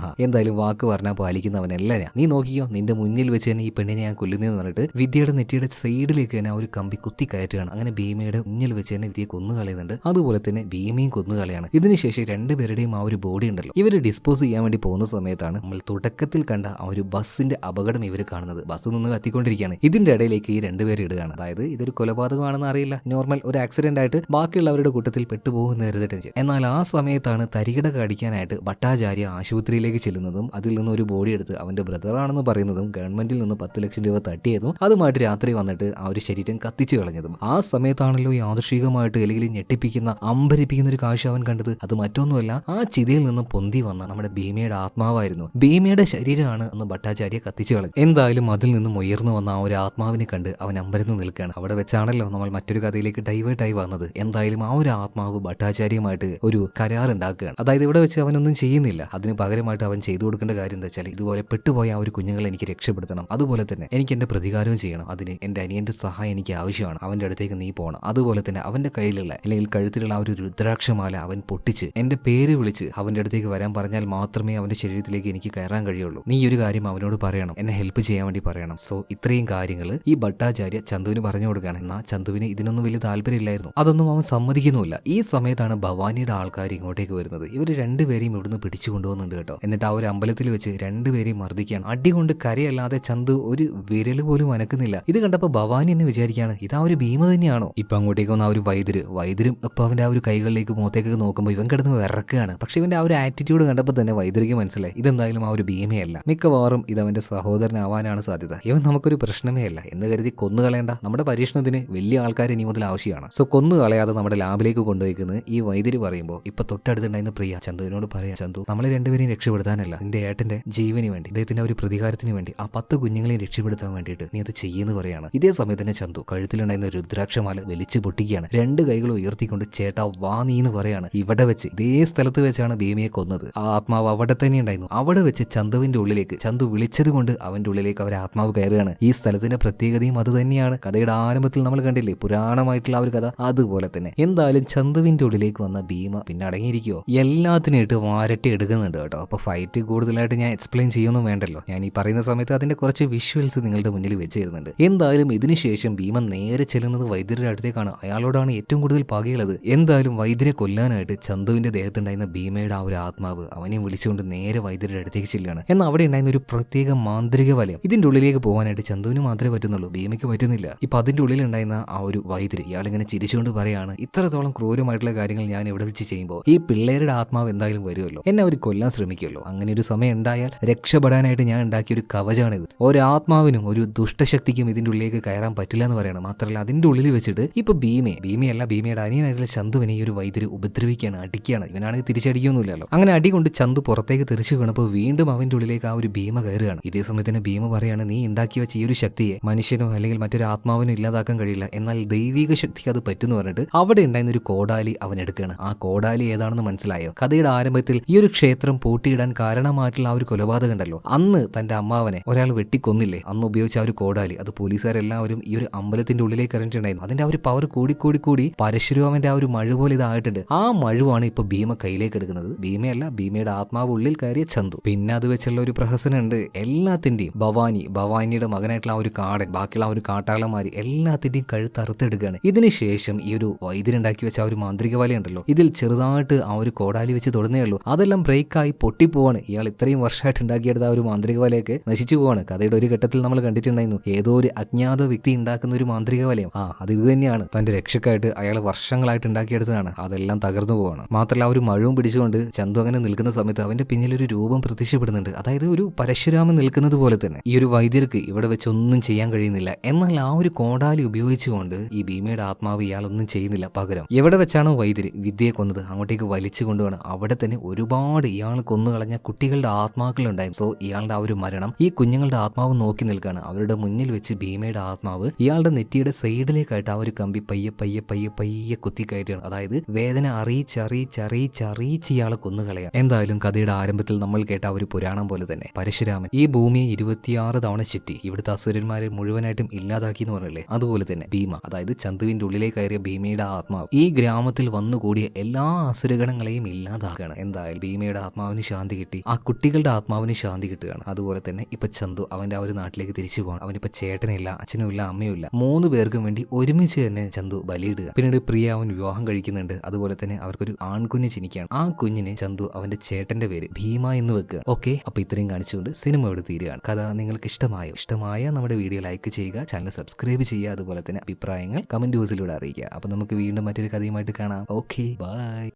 എന്തായാലും വാക്ക് പറഞ്ഞാൽ പാലിക്കുന്നവനല്ല ഞാൻ, നീ നോക്കിയോ നിന്റെ മുന്നിൽ വെച്ച് തന്നെ ഈ പെണ്ണിനെ ഞാൻ കൊല്ലുന്നതെന്ന് പറഞ്ഞിട്ട് വിദ്യയുടെ നെറ്റിയുടെ സൈഡിലേക്ക് തന്നെ ആ ഒരു കമ്പി കുത്തി കയറ്റുകയാണ്. അങ്ങനെ ഭീമയുടെ മുന്നിൽ വെച്ച് തന്നെ വിദ്യയെ കൊന്നു കളയുന്നുണ്ട്. അതുപോലെ തന്നെ ഭീമയും കൊന്നു കളയാണ്. ഇതിനുശേഷം രണ്ടുപേരുടെയും ആ ഒരു ബോഡി ഉണ്ടല്ലോ ഇവർ ഡിസ്പോസ് ചെയ്യാൻ വേണ്ടി പോകുന്ന സമയത്താണ് നമ്മൾ തുടക്കത്തിൽ കണ്ട ആ ഒരു ബസ്സിന്റെ അപകടം ഇവർ കാണുന്നത്. ബസ് നിന്ന് കത്തിക്കൊണ്ടിരിക്കുകയാണ്. ഇതിന്റെ ഇടയിലേക്ക് ഈ രണ്ടുപേരെ ഇടുകയാണ്. അതായത് ഇതൊരു കൊലപാതകമാണെന്ന് അറിയില്ല, നോർമൽ ഒരു ആക്സിഡന്റ് ആയിട്ട് ബാക്കിയുള്ളവരുടെ കൂട്ടത്തിൽ പെട്ടുപോകുന്ന കരുതിട്ട്. എന്നാൽ ആ സമയത്താണ് തരികിട കടിക്കാനായിട്ട് ഭട്ടാചാര്യ ആശുപത്രിയിലേക്ക് ചെല്ലുന്നതും അതിൽ നിന്ന് ഒരു ബോഡി എടുത്ത് അവന്റെ ബ്രദറാണെന്ന് പറയുന്നതും ഗവൺമെന്റിൽ നിന്ന് 10 ലക്ഷം രൂപ തട്ടിയതും അതുമായിട്ട് രാത്രി വന്നിട്ട് ആ ഒരു ശരീരം കത്തിച്ചു കളഞ്ഞതും. ആ സമയത്താണല്ലോ യാദൃശികമായിട്ട് അല്ലെങ്കിൽ ഞെട്ടിപ്പിക്കുന്ന അമ്പരിപ്പിക്കുന്ന ഒരു കാഴ്ച അവൻ കണ്ടത്. അത് മറ്റൊന്നുമല്ല, ആ ചിതയിൽ നിന്നും പൊന്തി വന്ന നമ്മുടെ ഭീമയുടെ ആത്മാവായിരുന്നു. ഭീമയുടെ ശരീരമാണ് അന്ന് ഭട്ടാചാര്യ കത്തിച്ചു കളഞ്ഞു. എന്തായാലും അതിൽ നിന്നും ഉയർന്നു വന്ന ആ ഒരു ആത്മാവിനെ കണ്ട് അവൻ അമ്പരന്ന് നിൽക്കുകയാണ്. അവിടെ വെച്ചാണല്ലോ നമ്മൾ മറ്റൊരു കഥയിലേക്ക് ഡൈവേർട്ടായി വന്നത്. എന്തായാലും ആ ഒരു ആത്മാവ് ഭട്ടാചാര്യമായിട്ട് ഒരു കരാർ ഉണ്ടാക്കുകയാണ്. അതായത് ഇവിടെ വെച്ച് അവനൊന്നും ചെയ്യുന്നില്ല, അതിന് പകരമായിട്ട് അവൻ ചെയ്തു കൊടുക്കേണ്ട കാര്യം എന്താ വെച്ചാൽ ഇതുപോലെ പെട്ടുപോയ ആ ഒരു കുഞ്ഞുങ്ങളെ എനിക്ക് രക്ഷപ്പെടുത്തണം, അതുപോലെ തന്നെ എനിക്ക് എന്റെ പ്രതികാരവും ചെയ്യണം, അതിന് എന്റെ അനിയന്റെ സഹായം എനിക്ക് ആവശ്യമാണ്, അവന്റെ അടുത്തേക്ക് നീ പോകണം. അതുപോലെ തന്നെ അവന്റെ കയ്യിലുള്ള അല്ലെങ്കിൽ കഴുത്തിലുള്ള ആ ഒരു രുദ്രാക്ഷമാല അവൻ പൊട്ടിച്ച് എന്റെ പേര് വിളിച്ച് അവന്റെ അടുത്തേക്ക് വരാൻ പറഞ്ഞാൽ മാത്രമേ അവന്റെ ശരീരത്തിലേക്ക് എനിക്ക് കയറാൻ കഴിയുള്ളൂ. നീ ഒരു കാര്യം അവനോട് പറയണം, എന്നെ ഹെൽപ്പ് ചെയ്യാൻ വേണ്ടി പറയണം. സോ ഇത്രയും കാര്യങ്ങൾ ഈ ഭട്ടാചാര്യ ചന്തുവിന് പറഞ്ഞു കൊടുക്കുകയാണ്. എന്നാൽ ചന്തുവിന് ഇതിനൊന്നും വലിയ താല്പര്യമില്ലായിരുന്നു, അതൊന്നും അവൻ സമ്മതിക്കുന്നുമില്ല. ഈ സമയത്താണ് ഭവാനിയുടെ ആൾക്കാർ ഇങ്ങോട്ടേക്ക് വരുന്നത്. ഇവർ രണ്ടുപേരെയും ഇവിടുന്ന് പിടിച്ചു കൊണ്ടുപോകുന്നുണ്ട് കേട്ടോ. എന്നിട്ട് ആ ഒരു അമ്പലത്തിൽ വെച്ച് രണ്ടുപേരെയും മർദ്ദിക്കുകയാണ്. അടി കൊണ്ട് കരയല്ലാതെ ചന്തു ഒരു വിരൽ പോലും അനക്കുന്നില്ല. ഇത് കണ്ടപ്പോൾ ഭവാനി എന്നെ വിചാരിക്കുകയാണ്, ഇതാ ഒരു ഭീമ തന്നെയാണോ? ഇപ്പൊ അങ്ങോട്ടേക്ക് വന്ന ആ ഒരു വൈദ്യരും ഇപ്പൊ അവന്റെ ആ ഒരു കൈകളിലേക്ക് മുഖത്തേക്ക് നോക്കുമ്പോൾ ഇവൻ കിടന്ന് വിറക്കുകയാണ്. പക്ഷെ ഇവന്റെ ആ ഒരു ആറ്റിറ്റ്യൂഡ് കണ്ടപ്പോൾ തന്നെ വൈദ്യർക്ക് മനസ്സിലായി ഇതെന്തായാലും ആ ഒരു ഭീമയല്ല, മിക്കവാറും ഇതവന്റെ സഹോദരനാവാനാണ് സാധ്യത. ഇവൻ നമുക്കൊരു പ്രശ്നമേ അല്ല എന്ന് കരുതി കൊന്നു കളയേണ്ട. നമ്മുടെ പരീക്ഷണത്തിന് വലിയ ആൾക്കാർ ഇനി മുതൽ ആവശ്യമാണ്. സോ കൊന്നു കളയാതെ നമ്മുടെ ലാബിലേക്ക് കൊണ്ടുപോയിക്കുന്നത് ഈ വൈദ്യര് പറയുമ്പോൾ ഇപ്പൊ തൊട്ടടുത്തുണ്ടായിരുന്ന പ്രിയ ചന്തുവിനോട് പറയാം, ചന്തു നമ്മളെ രണ്ടുപേരെയും രക്ഷപ്പെടുത്താനല്ല, നിന്റെ ഏട്ടന്റെ ജീവന് വേണ്ടി, അദ്ദേഹത്തിന്റെ ഒരു പ്രതികാരത്തിന് വേണ്ടി, ആ 10 കുഞ്ഞുങ്ങളെയും രക്ഷപ്പെടുത്താൻ വേണ്ടിയിട്ട് നീ അത് ചെയ്യുന്നു പറയാണ്. ഇതേ സമയത്ത് തന്നെ ചന്തു കഴുത്തിലുണ്ടായിരുന്ന രുദ്രാക്ഷമാല വലിച്ചു പൊട്ടിക്കുകയാണ്. 2 കൈകളും ഉയർത്തിക്കൊണ്ട് ചേട്ടാ വാ നീ എന്ന് പറയാണ്. ഇവിടെ വെച്ച് ഇതേ സ്ഥലത്ത് വെച്ചാണ് ഭീമയെ കൊന്നത്. ആ ആത്മാവ് അവിടെ തന്നെ ഉണ്ടായിരുന്നു. അവിടെ വെച്ച് ചന്തുവിന്റെ ഉള്ളിലേക്ക് ചന്തു വിളിച്ചത് കൊണ്ട് അവന്റെ ഉള്ളിലേക്ക് അവരെ ആത്മാവ് കയറുകയാണ്. ഈ സ്ഥലത്തിന്റെ പ്രത്യേകതയും അത് തന്നെയാണ്. കഥയുടെ ആരംഭത്തിൽ നമ്മൾ കണ്ടില്ലേ പുരാണമായിട്ടുള്ള ആ ഒരു കഥ, അതുപോലെ തന്നെ. എന്തായാലും ചന്തുവിന്റെ ഉള്ളിലേക്ക് വന്ന ഭീമ പിന്നെ അടങ്ങിയിരിക്കുവോ? എല്ലാത്തിനും ഇട്ട് വാരട്ടി എടുക്കുന്നുണ്ട് കേട്ടോ. അപ്പൊ ഫൈറ്റ് കൂടുതലായിട്ട് ഞാൻ എക്സ്പ്ലെയിൻ ചെയ്യൊന്നും വേണ്ടല്ലോ. ഞാൻ ഈ പറയുന്ന സമയത്ത് അതിന്റെ കുറച്ച് വിഷ്വൽസ് നിങ്ങളുടെ മുന്നിൽ വെച്ച് തരുന്നുണ്ട്. എന്തായാലും ഇതിനുശേഷം ഭീമ നേരെ ചെല്ലുന്നത് വൈദ്യരുടെ അടുത്തേക്കാണ്. അയാളോടാണ് ഏറ്റവും കൂടുതൽ പകയുള്ളത്. എന്തായാലും വൈദ്യരെ കൊല്ലാനായിട്ട് ചന്തുവിന്റെ ദേഹത്തുണ്ടായിരുന്ന ഭീമയുടെ ആ ഒരു ആത്മാവ് അവനെയും വിളിച്ചുകൊണ്ട് നേരെ വൈദ്യരുടെ അടുത്തേക്ക് ചെല്ലുകയാണ്. എന്നാൽ അവിടെ ഉണ്ടായിരുന്ന ഒരു പ്രത്യേക മാന്ത്രിക വലയം, ഇതിന്റെ ഉള്ളിലേക്ക് പോകാനായിട്ട് ചന്തുവിന് മാത്രമേ പറ്റുന്നുള്ളൂ, ഭീമയ്ക്ക് പറ്റുന്നില്ല. ഇപ്പൊ അതിന്റെ ഉള്ളിൽ ഉണ്ടായിരുന്ന ആ ഒരു വൈദ്യര് ഇയാളിങ്ങനെ ചിരിച്ചുകൊണ്ട് പറയാണ്, ഇത്രത്തോളം ക്രൂരമായിട്ടുള്ള കാര്യങ്ങൾ ഞാൻ ഇവിടെ വെച്ച് ചെയ്യുമ്പോൾ ഈ പിള്ളേരുടെ ആത്മാവ് എന്തായാലും വരുമല്ലോ, എന്നെ അവർ കൊല്ലാൻ ശ്രമിക്കുമല്ലോ. അങ്ങനെ ഒരു സമയം ഉണ്ടായാൽ രക്ഷപ്പെടാനായിട്ട് ഞാൻ ഉണ്ടാക്കിയ ഒരു കവചമാണിത്. ഒരാത്മാവിനും ഒരു ദുഷ്ടശക്തിക്കും ഇതിന്റെ ഉള്ളിലേക്ക് കയറാൻ പറ്റില്ല എന്ന് പറയണം. മാത്രമല്ല അതിന്റെ ഉള്ളിൽ വെച്ചിട്ട് ഇപ്പൊ ഭീമയല്ല ഭീമയുടെ അനിയനായിട്ടുള്ള ചന്തുവിനെ ഈ ഒരു വൈദ്യര് ഉപദ്രവിക്കുകയാണ്, അടിക്കുകയാണ്. ഇവനാണെങ്കിൽ തിരിച്ചടിക്കൊന്നുമില്ലല്ലോ. അങ്ങനെ അടി കൊണ്ട് ചന്തു പുറത്തേക്ക് തെറിച്ചു വീണപ്പോൾ വീണ്ടും അവന്റെ ഉള്ളിലേക്ക് ആ ഒരു ഭീമ കയറുകയാണ്. ഇതേ സമയത്ത് തന്നെ ഭീമ പറയാണ്, നീ ഉണ്ടാക്കി വെച്ച ഈ ഒരു ശക്തിയെ മനുഷ്യനോ അല്ലെങ്കിൽ മറ്റൊരു ആത്മാവിനോ ഇല്ലാതാക്കാൻ കഴിയില്ല, എന്നാൽ ദൈവിക ശക്തിക്ക് അത് പറ്റുന്നു പറഞ്ഞിട്ട് അവിടെ ഉണ്ടായിരുന്ന ഒരു കോടാലി അവൻ എടുക്കുകയാണ്. ആ കോടാലി ഏതാണെന്ന് മനസ്സിലായോ? കഥയുടെ ആരംഭത്തിൽ ഈ ഒരു ക്ഷേത്രം പൂട്ടിയിടാൻ കാരണമായിട്ടുള്ള ആ ഒരു കൊലപാതകം ഉണ്ടല്ലോ, അന്ന് തന്റെ അമ്മാവനെ ഒരാൾ വെട്ടിക്കൊന്നില്ലേ, അന്ന് ഉപയോഗിച്ച ആ ഒരു കോടാലി അത് പോലീസുകാരെല്ലാവരും ഈ ഒരു അമ്പലത്തിന്റെ ഉള്ളിലേക്ക് ഇറങ്ങിയിട്ടുണ്ടായിരുന്നു. അതിന്റെ ആ ഒരു പവർ കൂടി പരശുരാമന്റെ ആ ഒരു മഴ പോലെ ഇതായിട്ടുണ്ട്. ആ മഴുവാണ് ഇപ്പൊ ഭീമ കയ്യിലേക്ക് എടുക്കുന്നത്. ഭീമയല്ല, ഭീമയുടെ ആത്മാവ് ഉള്ളിൽ കയറിയ ചന്തു. പിന്നെ അത് വെച്ചുള്ള ഒരു പ്രഹസനുണ്ട്. എല്ലാത്തിന്റെയും ഭവാനിയുടെ മകനായിട്ടുള്ള ആ ഒരു കാടൻ, ബാക്കിയുള്ള ആ ഒരു കാട്ടാളന്മാര് എല്ലാത്തിന്റെയും കഴുത്ത് അറുത്തെടുക്കുകയാണ്. ഇതിനുശേഷം ഈ ഒരു വൈദ്യരുണ്ടാക്കി വെച്ച ആ ഒരു മാന്ത്രിക വലയുണ്ടല്ലോ, ഇതിൽ ചെറുതായിട്ട് ആ ഒരു കോടാലി വെച്ച് തൊടുന്നേ ഉള്ളൂ, അതെല്ലാം ബ്രേക്കായി പൊട്ടിപ്പോവാണ്. ഇയാൾ ഇത്രയും വർഷമായിട്ട് ഉണ്ടാക്കിയെടുത്ത ആ ഒരു മാന്ത്രിക വലയൊക്കെ നശിച്ചു പോവാണ്. കഥയുടെ ഒരു ഘട്ടത്തിൽ നമ്മൾ കണ്ടിട്ടുണ്ടായിരുന്നു ഏതോ ഒരു അജ്ഞാത വ്യക്തി ഉണ്ടാക്കുന്ന ഒരു മാന്ത്രിക വലയം. അത് ഇത് തന്നെയാണ്, തന്റെ രക്ഷക്കായിട്ട് അയാൾ വർഷങ്ങളായിട്ട് ഉണ്ടാക്കിയെടുത്തതാണ്. അതെല്ലാം തകർന്നു പോവാണ്. മാത്രമല്ല ആ ഒരു മഴവും പിടിച്ചുകൊണ്ട് ചന്തു അങ്ങനെ നിൽക്കുന്ന സമയത്ത് അവന്റെ പിന്നിൽ ഒരു രൂപം പ്രത്യക്ഷപ്പെടുന്നുണ്ട്. അതായത് ഒരു പരശുരാമൻ നിൽക്കുന്നത് പോലെ തന്നെ. ഈ ഒരു വൈദ്യർക്ക് ഇവിടെ വെച്ച് ഒന്നും ചെയ്യാൻ കഴിയുന്നില്ല. എന്നാൽ ആ ഒരു കോടാലി ഉപയോഗിച്ചുകൊണ്ട് ഈ ഭീമയുടെ ആത്മാവ് ഇയാളൊന്നും ചെയ്യുന്നില്ല. പകരം എവിടെ വെച്ചാണോ വൈദ്യര് വിദ്യയെ കൊന്നത് അങ്ങോട്ടേക്ക് വലിച്ചു കൊണ്ടുപോകണം. അവിടെ തന്നെ ഒരുപാട് ഇയാൾ കൊന്നുകളഞ്ഞ കുട്ടികളുടെ ആത്മാക്കളുണ്ടായിരുന്നു. സോ ഇയാളുടെ ആ ഒരു മരണം ഈ കുഞ്ഞുങ്ങളുടെ ആത്മാവ് നോക്കി നിൽക്കുകയാണ്. അവരുടെ മുന്നിൽ വെച്ച് ഭീമയുടെ ആത്മാവ് ഇയാളുടെ നെറ്റിയുടെ സൈഡിലേക്കായിട്ട് ആ ഒരു കമ്പി പയ്യെ കുത്തിക്കയറ്റുകയാണ്. അതായത് വേദന അറിയിച്ച് ഇയാളെ കൊന്നുകളയാം. എന്തായാലും കഥയുടെ ആരംഭത്തിൽ നമ്മൾ കേട്ട ഒരു പുരാണം പോലെ തന്നെ പരശുരാമൻ ഈ ഭൂമിയെ 26 തവണ ചുറ്റി ഇവിടുത്തെ അസുരന്മാരെ മുഴുവനായിട്ടും ഇല്ലാതാക്കി എന്ന് പറഞ്ഞല്ലേ, അതുപോലെ തന്നെ ഭീമ, അതായത് ചന്തുവിന്റെ ഉള്ളിലേക്ക് കയറിയ ഭീമയുടെ ആത്മാവ് ഈ ഗ്രാമത്തിൽ വന്നുകൂടിയ എല്ലാ അസുരഗണങ്ങളെയും ഇല്ലാതാക്കുകയാണ്. എന്തായാലും ഭീമയുടെ ആത്മാവിന് ശാന്തി കിട്ടി, ആ കുട്ടികളുടെ ആത്മാവിന് ശാന്തി കിട്ടുകയാണ്. അതുപോലെ തന്നെ ഇപ്പൊ ചന്തു അവന്റെ ആ ഒരു നാട്ടിലേക്ക് തിരിച്ചു പോകണം. അവനിപ്പോ ചേട്ടനില്ല, അച്ഛനും ഇല്ല, അമ്മയും ഇല്ല. 3 പേർക്കും വേണ്ടി ഒരുമിച്ച് തന്നെ ചന്തു ബലിയിടുക. പിന്നീട് പ്രിയ അവൻ വിവാഹം കഴിക്കുന്നുണ്ട്. അതുപോലെ തന്നെ അവർക്കൊരു ആൺകുഞ്ഞ് ജനിക്കുകയാണ്. ആ കുഞ്ഞിനെ ചന്തു അവന്റെ ചേട്ടന്റെ പേര് ഭീമ എന്ന് വെക്കുക. ഓക്കെ, അപ്പൊ ഇത്രയും കാണിച്ചുകൊണ്ട് സിനിമ ഇവിടെ തീരുകയാണ്. കഥ നിങ്ങൾക്ക് ഇഷ്ടമായ നമ്മുടെ വീഡിയോ ലൈക്ക് ചെയ്യുക, ചാനൽ സബ്സ്ക്രൈബ് ചെയ്യുക, അതുപോലെ തന്നെ അഭിപ്രായങ്ങൾ കമന്റ് ബോക്സിലൂടെ അറിയിക്കുക. അപ്പൊ നമുക്ക് വീണ്ടും മറ്റൊരു കഥയുമായിട്ട് കാണാം. Okay, by.